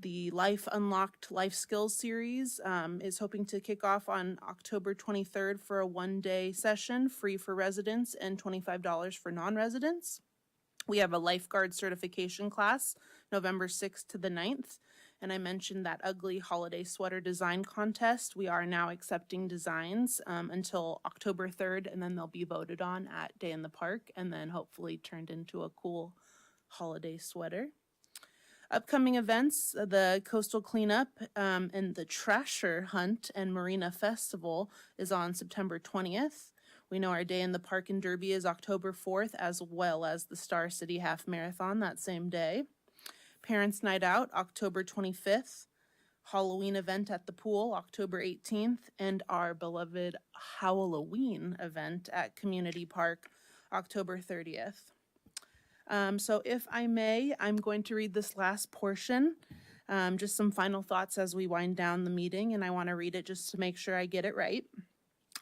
The Life Unlocked Life Skills series is hoping to kick off on October 23rd for a one-day session, free for residents and $25 for non-residents. We have a lifeguard certification class, November 6th to the 9th. And I mentioned that ugly holiday sweater design contest. We are now accepting designs until October 3rd, and then they'll be voted on at Day in the Park, and then hopefully turned into a cool holiday sweater. Upcoming events, the Coastal Cleanup and the Trasher Hunt and Marina Festival is on September 20th. We know our Day in the Park in Derby is October 4th, as well as the Star City Half Marathon that same day. Parents' Night Out, October 25th. Halloween event at the pool, October 18th. And our beloved Halloween event at Community Park, October 30th. So if I may, I'm going to read this last portion, just some final thoughts as we wind down the meeting, and I want to read it just to make sure I get it right.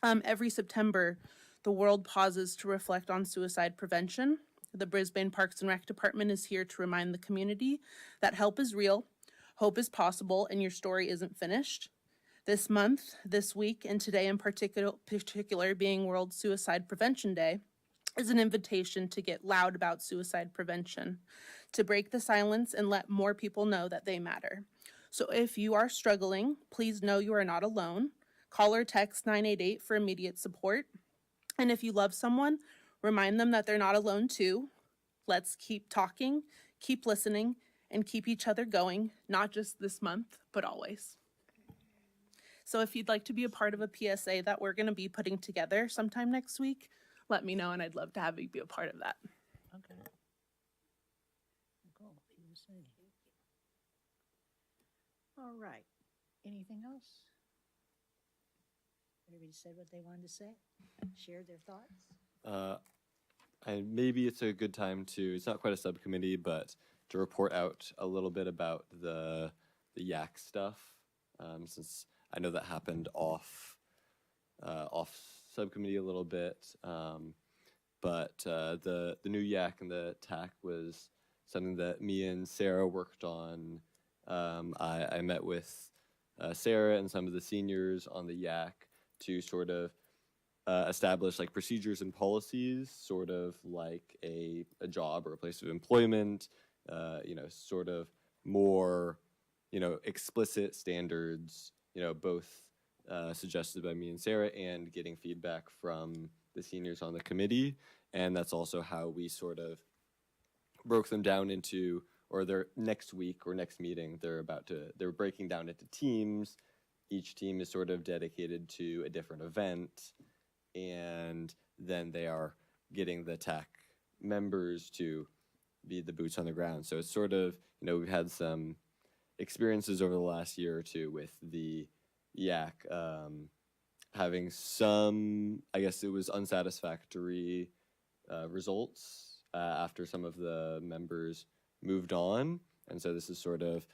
Every September, the world pauses to reflect on suicide prevention. The Brisbane Parks and Rec Department is here to remind the community that help is real, hope is possible, and your story isn't finished. This month, this week, and today in particular being World Suicide Prevention Day, is an invitation to get loud about suicide prevention, to break the silence and let more people know that they matter. So if you are struggling, please know you are not alone. Call or text 988 for immediate support. And if you love someone, remind them that they're not alone too. Let's keep talking, keep listening, and keep each other going, not just this month, but always. So if you'd like to be a part of a PSA that we're going to be putting together sometime next week, let me know, and I'd love to have you be a part of that. Okay. Nicole, PSA. All right. Anything else? Everybody said what they wanted to say? Shared their thoughts? And maybe it's a good time to, it's not quite a subcommittee, but to report out a little bit about the YAC stuff, since I know that happened off subcommittee a little bit, but the new YAC and the TAC was something that me and Sarah worked on. I met with Sarah and some of the seniors on the YAC to sort of establish like procedures and policies, sort of like a job or a place of employment, sort of more, explicit standards, both suggested by me and Sarah and getting feedback from the seniors on the committee. And that's also how we sort of broke them down into, or their next week or next meeting, they're breaking down into teams. Each team is sort of dedicated to a different event, and then they are getting the TAC members to be the boots on the ground. So it's sort of, we've had some experiences over the last year or two with the YAC having some, I guess it was unsatisfactory results after some of the members moved on. And so this is sort of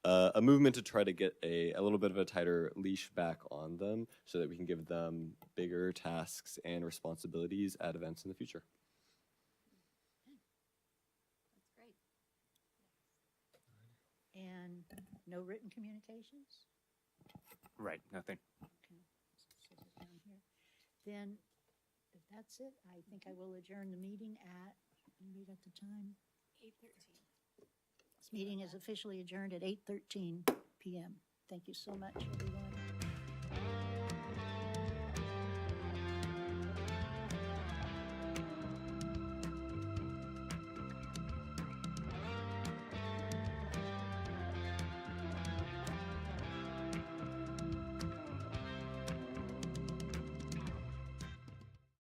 a movement to try to get a little bit of a tighter leash back on them so that we can give them bigger tasks and responsibilities at events in the future. That's great. And no written communications? Right, nothing. Okay, so it down here. Then, if that's it, I think I will adjourn the meeting at, read at the time. 8:13. This meeting is officially adjourned at 8:13 p.m. Thank you so much, everyone.